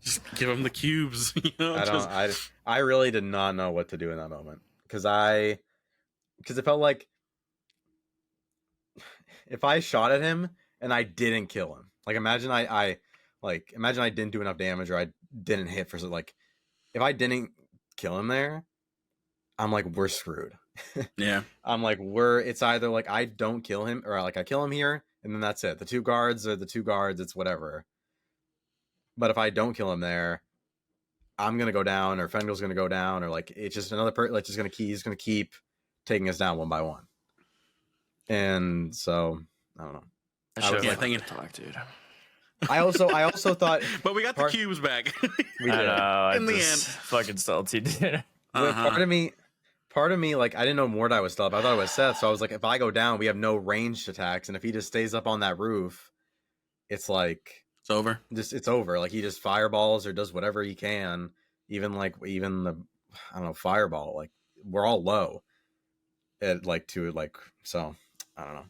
just give him the cubes. You know, I really did not know what to do in that moment because it felt like if I shot at him and I didn't kill him, like imagine I didn't do enough damage or I didn't hit for like if I didn't kill him there, I'm like we're screwed. Yeah, I'm like it's either like I don't kill him or like I kill him here and then that's it. The two guards are the two guards. It's whatever. But if I don't kill him there, I'm gonna go down, or Fengel's gonna go down, or like it's just another person. Like he's gonna keep taking us down one by one. And so I don't know. I was thinking, talk, dude. I also thought, but we got the cubes back. We did. I know, in the end, fucking salty, dude. Part of me, like I didn't know Mordai was still up. I thought it was Seth, so I was like, if I go down, we have no ranged attacks, and if he just stays up on that roof, it's like. It's over. It's over. Like he just fireballs or does whatever he can. Even the I don't know, fireball. Like we're all low. So I don't know.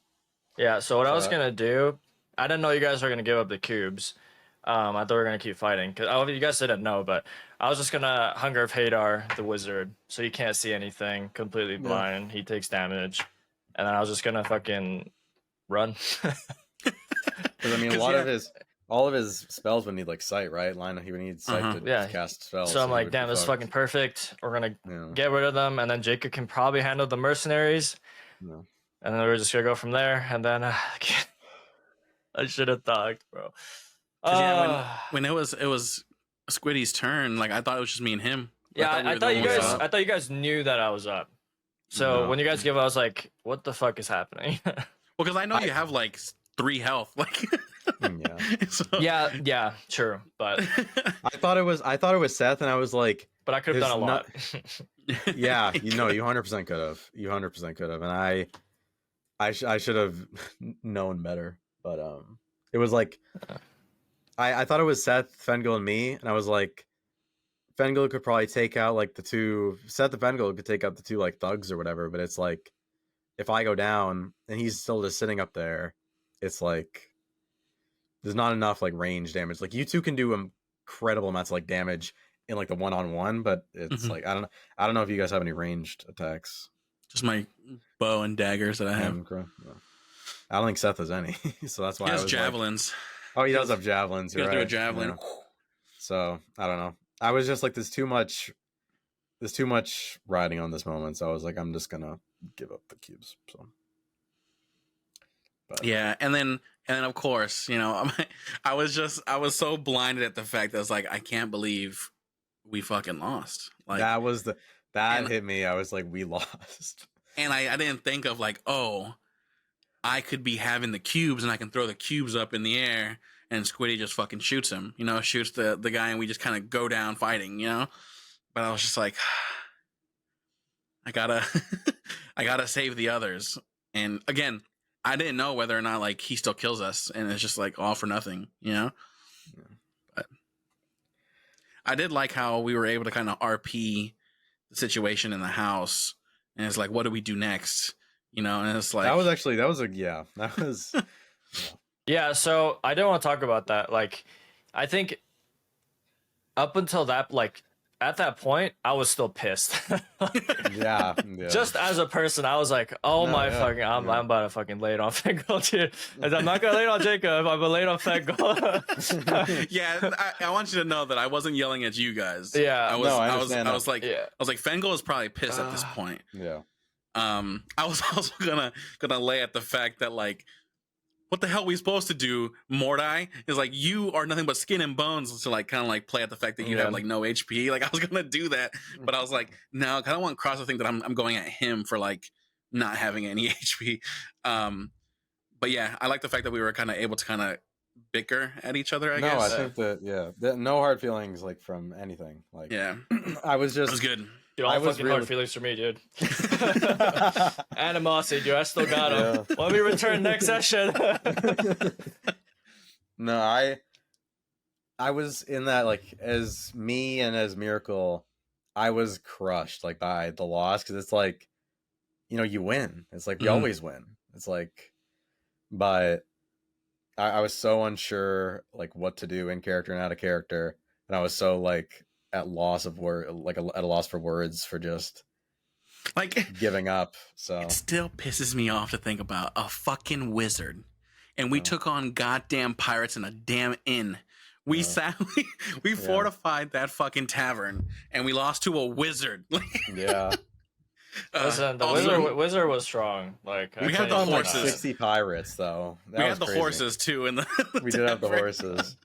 Yeah. So what I was gonna do, I didn't know you guys were gonna give up the cubes. I thought we were gonna keep fighting because you guys didn't know, but I was just gonna Hunger of Hadar, the wizard, so he can't see anything, completely blind. He takes damage, and then I was just gonna fucking run. Because I mean, all of his spells would need like sight, right? He would need sight to cast spells. So I'm like, damn, this is fucking perfect. We're gonna get rid of them, and then Jacob can probably handle the mercenaries. Yeah. And then we're just gonna go from there. And then I should have talked, bro. When it was Squidy's turn, like I thought it was just me and him. Yeah, I thought you guys knew that I was up. So when you guys give, I was like, what the fuck is happening? Well, because I know you have like 3 health, like. Yeah, true. But I thought it was Seth, and I was like, but I could have done a lot. Yeah, you 100% could have. You 100% could have, and I should have known better. But it was like I thought it was Seth, Fengel, and me, and I was like, Fengel could probably take out like the two. Seth and Fengel could take out the 2 like thugs or whatever. But it's like if I go down and he's still just sitting up there, it's like. There's not enough like range damage. Like you 2 can do incredible amounts of like damage in like the 1-on-1, but it's like I don't know if you guys have any ranged attacks. Just my bow and daggers that I have. I don't think Seth has any, so that's why he has javelins. He does have javelins. He does do a javelin. Yeah. So I don't know. I was just like, there's too much riding on this moment. So I was like, I'm just gonna give up the cubes. So. But. Yeah, and then of course, I was so blinded at the fact that I was like, I can't believe we fucking lost. Like that hit me. I was like, we lost. And I didn't think of like, oh, I could be having the cubes and I can throw the cubes up in the air and Squidy just fucking shoots him, shoots the guy and we just kind of go down fighting, But I was just like, I gotta save the others. And again, I didn't know whether or not like he still kills us, and it's just like all for nothing, Yeah. But I did like how we were able to kind of RP the situation in the house, and it's like, what do we do next? And it's like Yeah. So I didn't want to talk about that. Like, I think up until that, like. At that point, I was still pissed. Yeah. Just as a person, I was like, I'm about to fucking lay it on Fengel, dude. I'm not going to lay it on Jacob. I'm going to lay it on Fengel. Yeah, I want you to know that I wasn't yelling at you guys. Yeah. I was like, Fengel is probably pissed at this point. Yeah. I was also gonna lay at the fact that like, what the hell are we supposed to do, Mordai? Is like, you are nothing but skin and bones to like kind of like play at the fact that you have like no HP. Like I was gonna do that, but I was like, no, because I don't want Cross to think that I'm going at him for like not having any HP. But yeah, I like the fact that we were kind of able to kind of bicker at each other. I guess. I think that no hard feelings like from anything. Like yeah, it was good. Dude, all fucking hard feelings for me, dude. Animosity, dude. I still got him. Yeah. Let me return next session. No, I was in that, like, as me and as Miracle, I was crushed, like, by the loss, because it's like, you win. It's like, we always win. It's like, but I was so unsure like what to do in character and out of character, and I was so like at loss of word, like at a loss for words for just Like, giving up. So it still pisses me off to think about a fucking wizard, and we took on goddamn pirates in a damn inn. We we fortified that fucking tavern, and we lost to a wizard. yeah, Listen, the also, wizard was strong. Like We I had can't the even like horses. deny it. 60 pirates though. That we was had the crazy. horses too in the We did have the tavern. horses.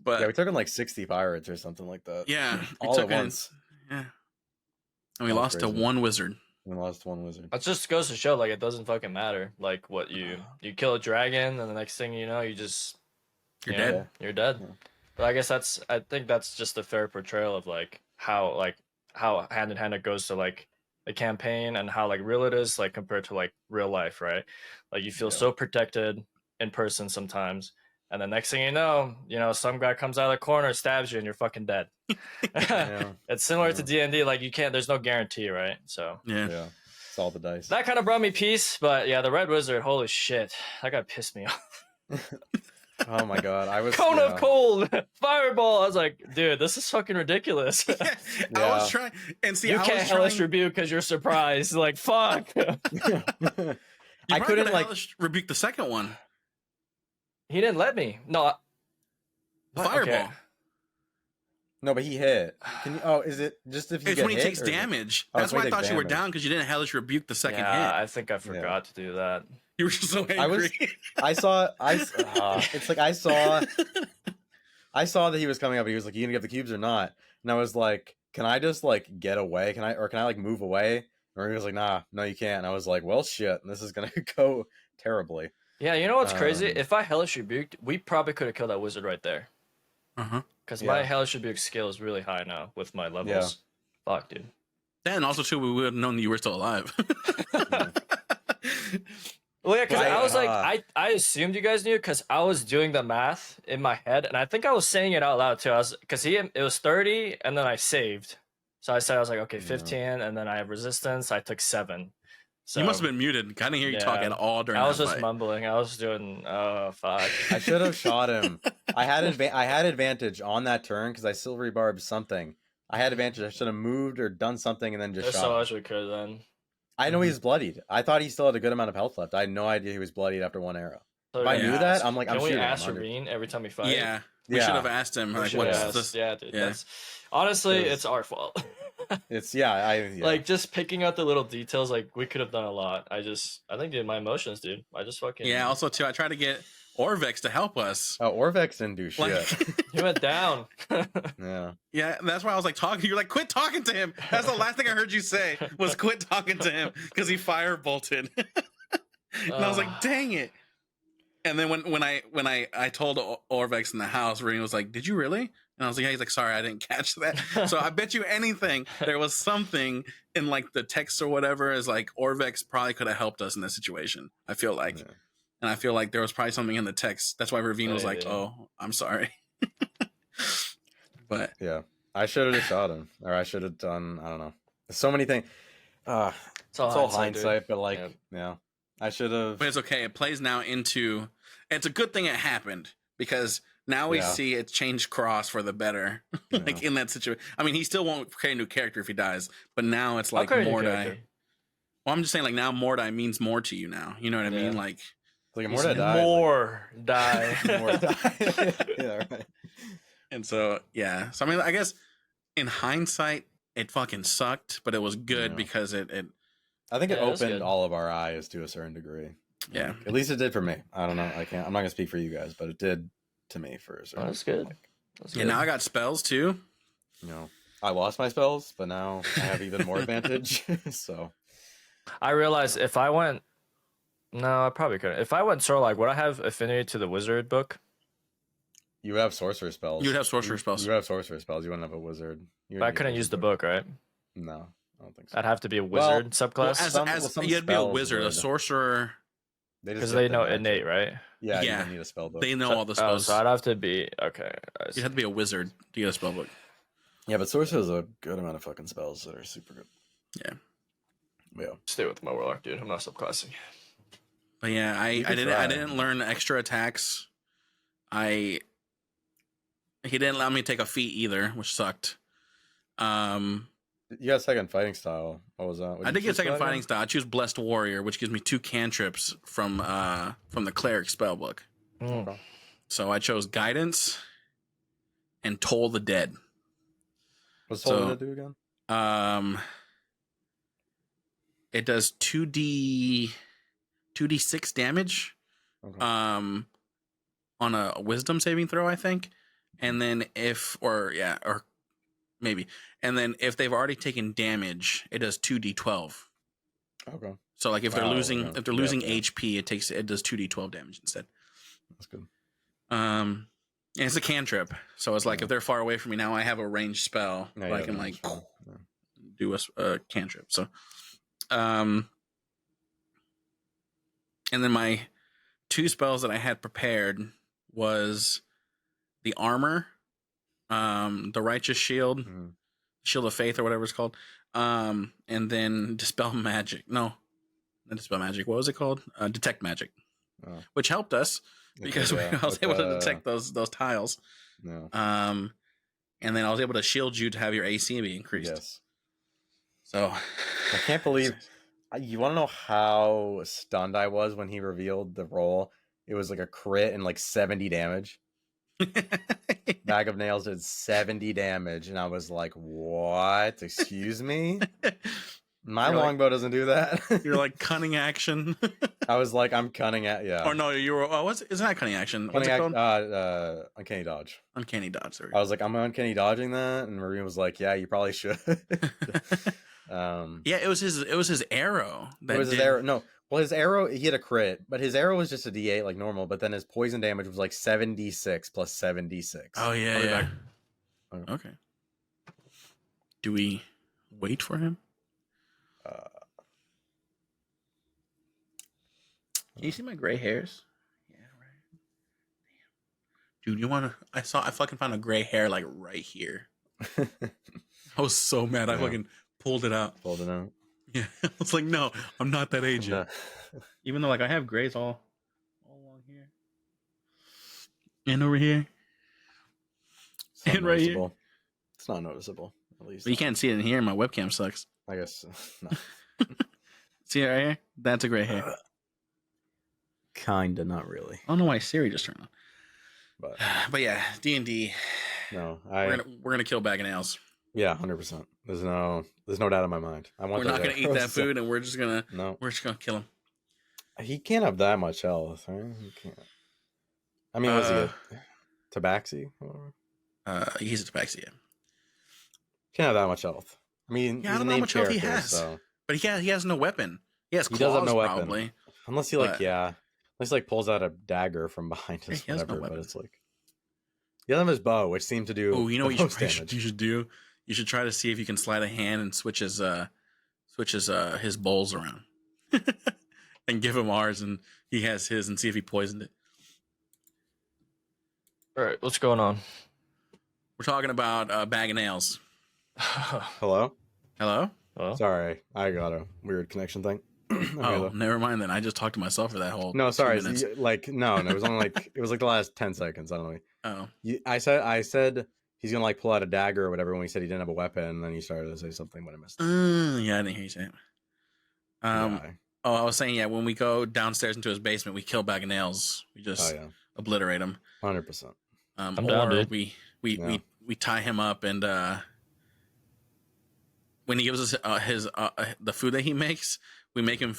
But Yeah, we took on like 60 pirates or something like that. yeah, we all took at in- once. Yeah, and we That was lost to crazy. one wizard. We lost one wizard. It just goes to show, like, it doesn't fucking matter. Like, what you kill a dragon, and the next thing you know, you just You're you know, dead. You're dead. Yeah. But I think that's just a fair portrayal of how hand in hand it goes to like the campaign and how like real it is like compared to like real life, right? Like you feel so protected in person sometimes, and the next thing you know, some guy comes out of the corner, stabs you, and you're fucking dead. Yeah. It's similar to D&D. Like you can't. There's no guarantee, right? So Yeah. It's all the dice. that kind of brought me peace. But yeah, the Red Wizard. Holy shit, that guy pissed me off. Oh my god, I was Cone of cold, fireball. I was like, dude, this is fucking ridiculous. I was trying, and see, You I can't was hellish trying. rebuke because you're surprised. Like, fuck. You I couldn't like hellish rebuke the second one. He didn't let me. No. The What? fireball. Okay. no, but he hit. Can you? Oh, is it just if you It's get when he hit, takes or is it- damage. Oh, That's it's when why I he thought takes you were damage. down because you didn't hellish rebuke the second Yeah, hit. I think I forgot to do that. You were just so angry. I was. I saw. It's like I saw that he was coming up. And he was like, "You gonna get the cubes or not?" And I was like, "Can I just like get away? Can I like move away?" And he was like, "Nah, no, you can't." And I was like, "Well, shit, this is gonna go terribly." Yeah, you know what's crazy? Um, If I hellish rebuked, we probably could have killed that wizard right there. Uh-huh. Because my Yeah. hellish rebuke skill is really high now with my levels. Fuck, dude. And also, too, we would have known that you were still alive. Well, yeah, because Right, I was like, I assumed you guys knew because I was doing the math in my head, and I think I was saying it out loud too. Because it was 30, and then I saved. So I was like, okay, 15, and then I have resistance. I took 7. So You must have been muted. I didn't hear you talk at all during I was that just fight. mumbling. I was doing, oh fuck. I should have shot him. I had advantage on that turn because I silvery barbed something. I had advantage. I should have moved or done something and then just There's shot so him. much we could then. I know he's bloodied. I thought he still had a good amount of health left. I had no idea he was bloodied after one arrow. So If I we knew ask- that, I'm like, can I'm we shooting him. ask I'm- Ravine every time we fight? Yeah. We Yeah. should have asked him, We like, should what's ask. this? Yeah, dude. Yeah. That's, honestly, Because- it's our fault. It's yeah. Like just picking out the little details, like we could have done a lot. I think dude, my emotions, dude. I just fucking Yeah, also, too, I tried to get Orvex to help us. Oh, Orvex didn't do shit. Like, he went down. Yeah. yeah, that's why I was like talking. You're like, quit talking to him. That's the last thing I heard you say was quit talking to him because he fire bolted. And I was like, dang it. And then when I told Orvex in the house, Ring was like, did you really? And I was like, yeah. He's like, sorry, I didn't catch that. So I bet you anything there was something in like the text or whatever is like Orvex probably could have helped us in this situation. I feel like. Yeah. And I feel like there was probably something in the text. That's why Ravine was like, Maybe. oh, I'm sorry. But Yeah. I should have just shot him, or I should have done. I don't know. So many things. It's all hindsight, dude. but like, yeah. I should have. it's okay. It plays now into. It's a good thing it happened because now we Yeah. see it change Cross for the better. Like in that situation. I mean, he still won't create a new character if he dies, but now it's like create a new Mordai. character. Well, I'm just saying, like now Mordai means more to you now. You know what I Yeah. mean? Like, Like a He's more die. more die. More die. Yeah, right. and so yeah. So I mean, I guess in hindsight, it fucking sucked, but it was good Yeah. because it I think it Yeah, that's opened good. all of our eyes to a certain degree. yeah. At least it did for me. I don't know. I'm not gonna speak for you guys, but it did to me for a Oh, certain. that's good. That's Yeah, good. now I got spells too. You know, I lost my spells, but now I have even more advantage. So I realized if I went, no, I probably couldn't. If I went sort of like, would I have affinity to the wizard book? you have sorcerer spells. You would have sorcerer spells. You have sorcerer spells. You wouldn't have a wizard. You But I wouldn't couldn't need a use the wizard book, right? No, I don't think so. I'd have to be a Well- wizard subclass Well, Some you'd be a spells wizard, a would. sorcerer. Just because get they the know magic. innate, right? Yeah, you Yeah. don't need a spell book. They know all the Oh, spells. so I'd have to be okay. I see. You have to be a wizard to get a spell book. Yeah, but sorcerer has a good amount of fucking spells that are super good. Yeah. Yeah. Stay with my warlock, dude. I'm not subclassing. But yeah, I didn't learn extra attacks. He didn't allow me to take a feat either, which sucked. You got second fighting style. What was that? I did get second fighting style. I choose Blessed Warrior, which gives me 2 cantrips from the Cleric spellbook. Okay. So I chose Guidance and Toll the Dead. What's Toll the Dead do again? It does 2d6 damage. Okay. On a Wisdom saving throw, I think. And then and then if they've already taken damage, it does 2d12. Okay. So like if they're losing HP, it does 2d12 damage instead. That's good. And it's a cantrip, so it's like if they're far away from me now, I have a ranged spell where I can do a cantrip. So, and then my 2 spells that I had prepared was the armor, the righteous shield, shield of faith or whatever it's called, and then dispel magic. No, not dispel magic. What was it called? Detect magic, which helped us because I was able to detect those tiles. No. And then I was able to shield you to have your AC be increased. Yes. So I can't believe. You want to know how stunned I was when he revealed the roll? It was like a crit and like 70 damage. Bag of Nails did 70 damage, and I was like, "What? Excuse me? My longbow doesn't do that." You're like cunning action. I was like, "I'm cunning at Or no, you were. Oh, isn't that cunning action? What's it called? Uncanny dodge. Uncanny dodge. I was like, "I'm uncanny dodging that," and Maria was like, "Yeah, you probably should." Yeah, it was his arrow. His arrow. No, well, his arrow, he had a crit, but his arrow was just a D8 like normal. But then his poison damage was like 76 plus 76. Oh yeah. Okay. Do we wait for him? Can you see my gray hairs? Yeah, right. Damn. Dude, you wanna? I fucking found a gray hair like right here. I was so mad. I fucking pulled it out. Yeah, I was like, no, I'm not that age yet. Even though like I have grays all along here, and over here, and right here. It's not noticeable, at least. But you can't see it in here. My webcam sucks. I guess. No. See it right here? That's a gray hair. Kinda, not really. I don't know why Siri just turned on. But yeah, D&D. No, we're gonna kill Bag of Nails. Yeah, 100%. There's no doubt in my mind. We're not gonna eat that food, and we're just gonna kill him. He can't have that much health, right? He can't. I mean, was he a tabaxi? He's a tabaxi. Yeah. Can't have that much health. I mean, I don't know how much health he has. So. But he has no weapon. He has claws, does have no probably. Weapon. Unless he unless he pulls out a dagger from behind us, whatever. No, but it's like he doesn't have his bow, which seemed to do. Oh, you know what you should do? You should try to see if you can slide a hand and switch his bowls around, and give him ours, and he has his, and see if he poisoned it. All right, what's going on? We're talking about Bag of Nails. Hello. Sorry, I got a weird connection thing. Okay, never mind then. I just talked to myself for that whole. No, sorry. No, it was only it was like the last 10 seconds. I don't know. Oh. I said he's gonna like pull out a dagger or whatever when he said he didn't have a weapon, and then he started to say something, but I missed it. Yeah, I didn't hear you say it. I was saying, when we go downstairs into his basement, we kill Bag of Nails. We just obliterate him. 100%. I'm down, dude. We tie him up, and when he gives us the food that he makes, we make him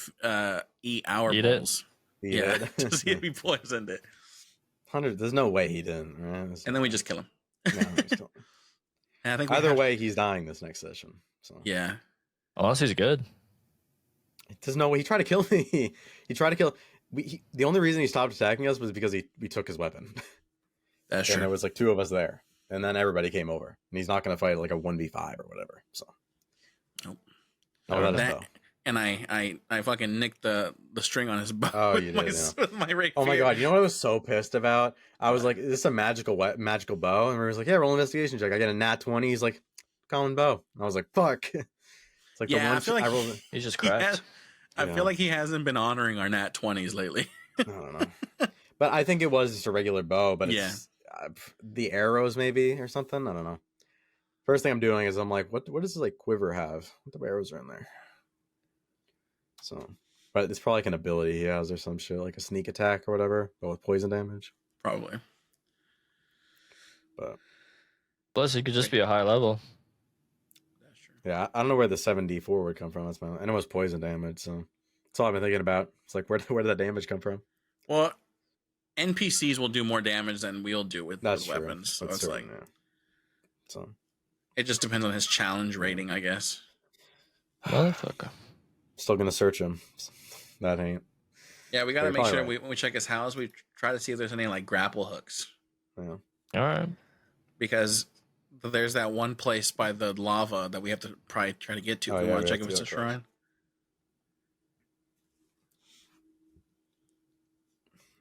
eat our bowls. To see if he poisoned it. There's no way he didn't, right? And then we just kill him. No, and I think either way, he's dying this next session. So yeah, unless he's good. There's no way. He tried to kill me. He tried to kill. The only reason he stopped attacking us was because we took his weapon. That's true. And there was like 2 of us there, and then everybody came over, and he's not going to fight like a 1v5 or whatever. So nope. And I fucking nicked the string on his bow. Oh, you did. With my rapier. Oh my god! You know what I was so pissed about? I was like, "Is this a magical bow?" And we was like, "Yeah, roll an investigation check." I get a nat 20. He's like, "Common bow." And I was like, "Fuck!" It's like I feel like he's just cracked. I feel like he hasn't been honoring our nat 20s lately. I don't know. But I think it was just a regular bow, but Yeah. it's the arrows maybe or something. I don't know. First thing I'm doing is I'm like, what does this like quiver have? What type of arrows are in there? So, but it's probably like an ability he has or some shit, like a sneak attack or whatever, but with poison damage. Probably. But Plus, it could just be a high level. That's true. yeah, I don't know where the 7d4 would come from. That's I know it's poison damage, so that's all I've been thinking about. It's like where did that damage come from? Well, NPCs will do more damage than we'll do with weapons. So That's it's certain, like yeah. So it just depends on his challenge rating, I guess. Motherfucker. still gonna search him. That ain't. Yeah, we gotta You're make sure probably when we check his house, we try to see if there's any like grapple hooks. Yeah. All right. Because there's that one place by the lava that we have to probably try to get to. Oh, We yeah, want we to check have if to it's a go across. shrine.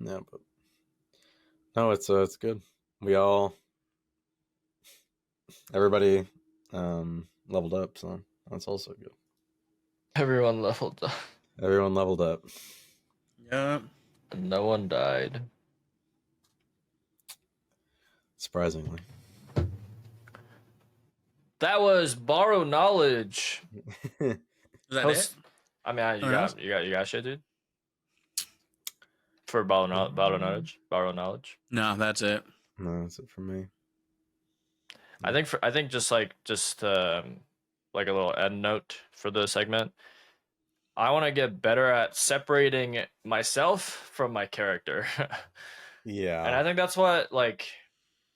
Yeah, but no, it's good. Everybody leveled up, so that's also good. Everyone leveled up. Everyone leveled up. Yeah. No one died. Surprisingly. That was borrow knowledge. Is that Host- it? I mean, Oh, yes? you got shit, dude. For borrow knowledge. No, that's it. No, that's it for me. I think just like a little end note for the segment. I want to get better at separating myself from my character. Yeah. And I think that's what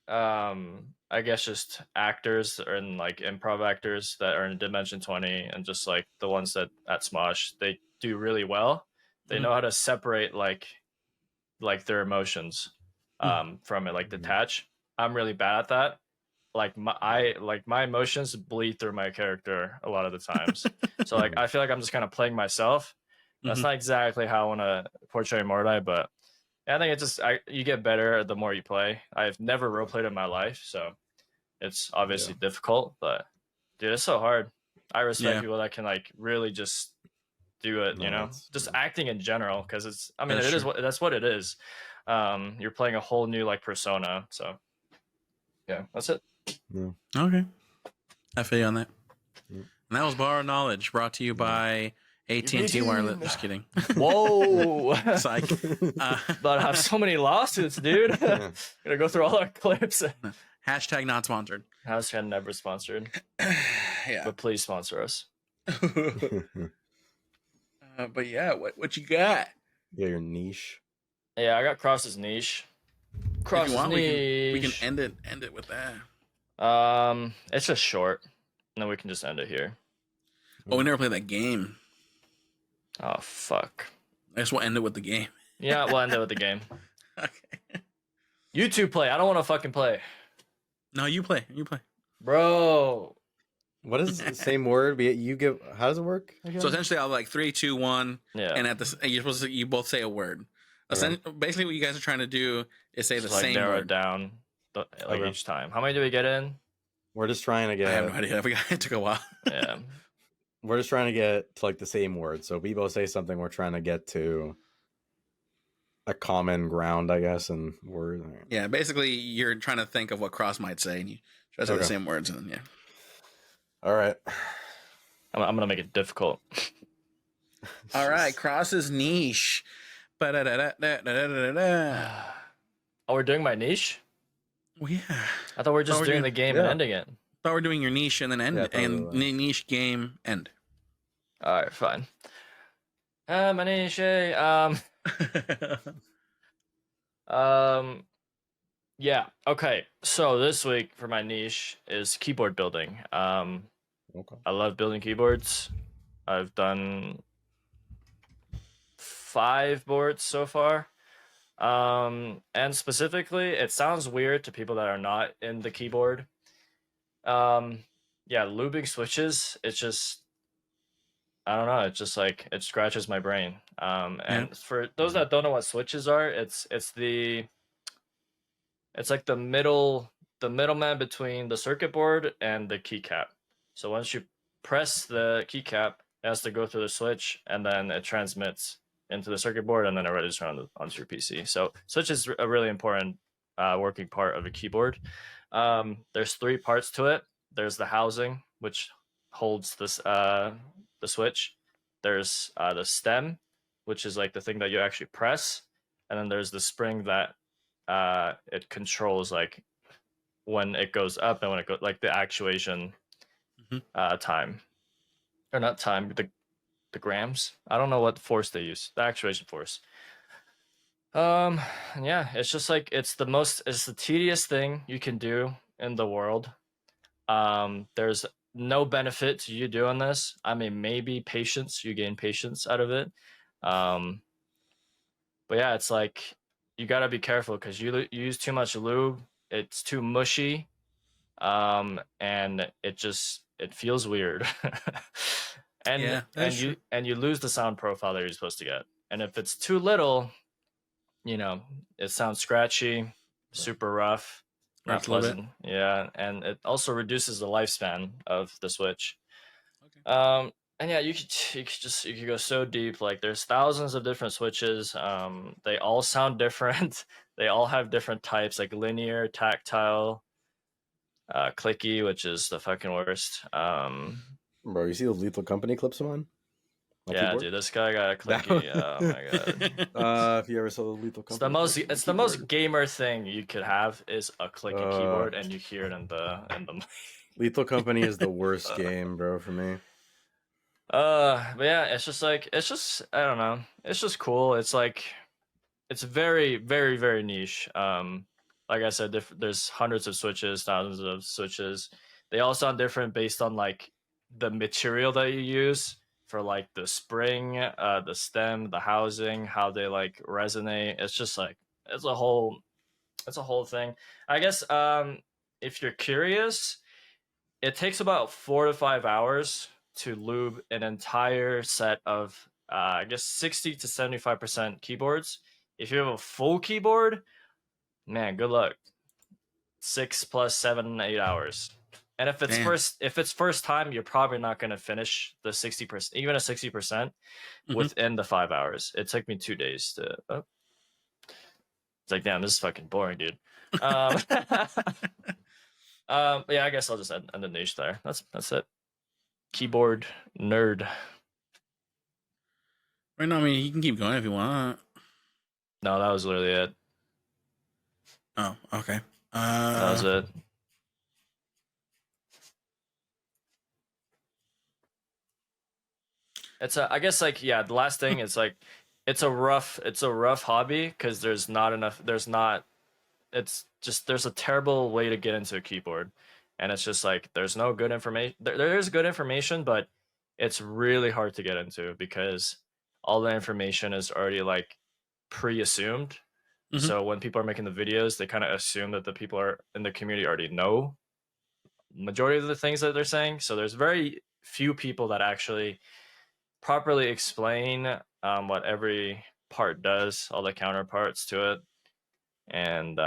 I guess just actors and like improv actors that are in Dimension 20 and just like the ones that at Smosh, they do really well. They know how to separate like their emotions from it, like detach. I'm really bad at that. Like my emotions bleed through my character a lot of the times. So like I feel like I'm just kind of playing myself. That's not exactly how I want to portray Mordai, but I think it's just you get better the more you play. I've never roleplayed in my life, so it's obviously difficult. But dude, it's so hard. I respect people that can like really just do it. No, You know, just acting in general, because it's. I mean, that's what it is. You're playing a whole new like persona. So yeah, that's it. Yeah. Okay. I feel you on that. Yeah. And that was Borrowed Knowledge, brought to you by AT&T Wireless. Just kidding. Whoa. Psych. But I have so many lawsuits, dude. Gonna go through all our clips. Hashtag not sponsored. Hashtag never sponsored. Yeah. But please sponsor us. But yeah, what you got? Yeah, your niche. Yeah, I got Cross's niche. If you want, we can end it with that. It's just short. And then we can just end it here. Oh, we never played that game. Oh fuck. I guess we'll end it with the game. Yeah, we'll end it with the game. Okay. You two play. I don't want to fucking play. No, you play. Bro. What is the same word? You give. How does it work? Again? So essentially, I'll like 3, 2, 1, Yeah. and you both say a word. Okay. Basically, what you guys are trying to do is say Just the like same narrow word. it down Okay. each time. How many do we get in? We're just trying to get. I have no idea. It took a while. Yeah. We're just trying to get to like the same word. So if we both say something, we're trying to get to a common ground, I guess, and word. Yeah, basically, you're trying to think of what Cross might say, and you try to say the Okay. same words, and then yeah. All right. I'm gonna make it difficult. All right, Cross's niche. Ba-da-da-da-da-da-da-da. Oh, we're doing my niche? Well, yeah. I thought we were just we're doing doing- the game yeah. and ending it. Thought we're doing your niche and then end Yeah, and probably. niche game end. All right, fine. My niche. Yeah. Okay. So this week for my niche is keyboard building. Okay. I love building keyboards. I've done 5 boards so far. And specifically, it sounds weird to people that are not in the keyboard. Yeah, looping switches, it's just, I don't know, it's just like, it scratches my brain. And for those that don't know what switches are, it's like the middleman between the circuit board and the keycap. So once you press the keycap, It has to go through the switch, and then it transmits into the circuit board, and then it registers onto your PC. So switch is a really important working part of a keyboard. There's 3 parts to it. There's the housing, which holds this the switch. There's the stem, which is like the thing that you actually press, and then there's the spring that it controls like when it goes up and when it goes, like the actuation time, or not time, the grams. I don't know what force they use, the actuation force. And yeah, it's just like it's the tedious thing you can do in the world. There's no benefit to you doing this. I mean, maybe patience, you gain patience out of it. But yeah, it's like you gotta be careful because you use too much lube, it's too mushy, and it feels weird. And you lose the sound profile that you're supposed to get. And if it's too little, it sounds scratchy, super rough, not pleasant. Yeah, and it also reduces the lifespan of the Switch. Okay. And yeah, you could go so deep. Like there's thousands of different switches. They all sound different. They all have different types, like linear, tactile, clicky, which is the fucking worst. Bro, you see those Lethal Company clips I'm on? Yeah, keyboard? Dude, this guy got a clicky. Oh my god. If you ever saw the Lethal Company, it's the most gamer thing you could have is a clicky keyboard, and you hear it in the. Lethal Company is the worst game, bro, for me. But yeah, it's just I don't know. It's just cool. It's like, it's very, very, very niche. Like I said, there's hundreds of switches, thousands of switches. They all sound different based on like the material that you use for like the spring, the stem, the housing, how they like resonate. It's just like it's a whole thing. I guess if you're curious, it takes about 4 to 5 hours to lube an entire set of I guess 60 to 75% keyboards. If you have a full keyboard, man, good luck. 6 plus 7, 8 hours. And if it's first time, you're probably not going to finish the 60%, even a 60% within the 5 hours. It took me 2 days to. Oh. It's like, damn, this is fucking boring, dude. But yeah, I guess I'll just end the niche there. That's it. Keyboard nerd. Right now, I mean, you can keep going if you want. No, that was literally it. Oh, okay. That was it. It's I guess like, yeah, the last thing is like it's a rough hobby because there's a terrible way to get into a keyboard, and it's just like there's no good information. There is good information, but it's really hard to get into because all the information is already like pre-assumed. So when people are making the videos, they kind of assume that the people are in the community already know majority of the things that they're saying. So there's very few people that actually properly explain what every part does, all the counterparts to it, and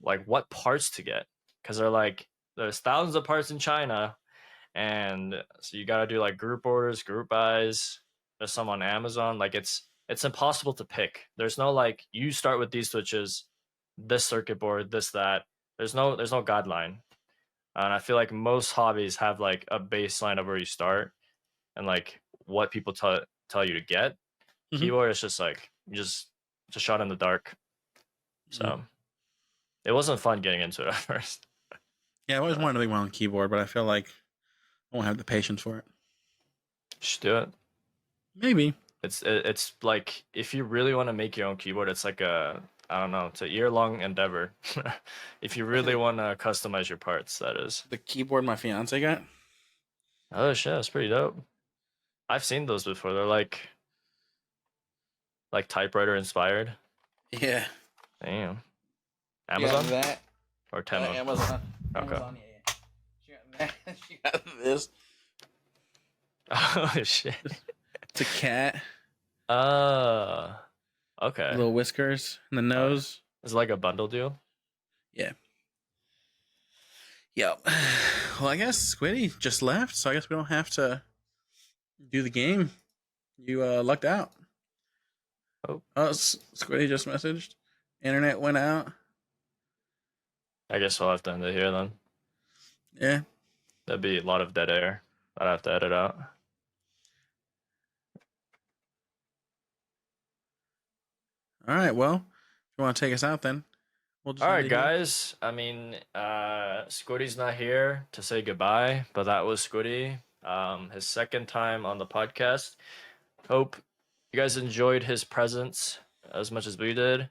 like what parts to get, because there's thousands of parts in China, and so you got to do like group orders, group buys. There's some on Amazon. Like it's impossible to pick. There's no like you start with these switches, this circuit board, this that. There's no guideline, and I feel like most hobbies have like a baseline of where you start and like what people tell you to get. Keyboard is just like just a shot in the dark. So it wasn't fun getting into it at first. Yeah, I always wanted to make my own keyboard, but I feel like I won't have the patience for it. Just do it. Maybe. It's like if you really want to make your own keyboard, it's like it's a year-long endeavor. If you really want to customize your parts, that is. The keyboard my fiance got? Oh shit, that's pretty dope. I've seen those before. They're like typewriter inspired. Yeah. Damn. Amazon? That or Temu? Amazon. Okay. Amazon, yeah. She got this. Oh shit. It's a cat. Okay. Little whiskers in the nose. It's like a bundle deal. Yeah. Yep. Well, I guess Squidy just left, so I guess we don't have to do the game. You lucked out. Oh. Squiddy just messaged. Internet went out. I guess I'll have to end it here then. Yeah. That'd be a lot of dead air. I'd have to edit out. All right. Well, if you want to take us out, then we'll just. All end right, it here. guys. I mean, Squidy's not here to say goodbye, but that was Squiddy. His second time on the podcast. Hope you guys enjoyed his presence as much as we did.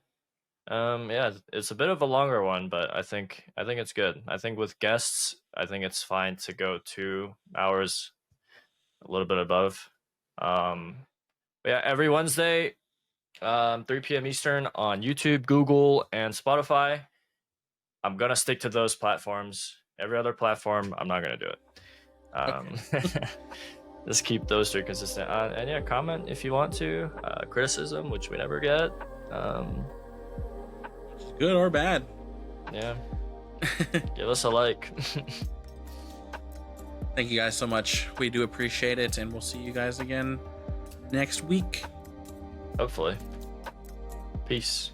Yeah, it's a bit of a longer one, but I think it's good. I think with guests, I think it's fine to go 2 hours, a little bit above. But yeah, every Wednesday, 3 p.m. Eastern on YouTube, Google, and Spotify. I'm gonna stick to those platforms. Every other platform, I'm not gonna do it. Just keep those 3 consistent. And yeah, comment if you want to. Criticism, which we never get. Good or bad. Yeah. Give us a like. Thank you guys so much. We do appreciate it, and we'll see you guys again next week. Hopefully. Peace.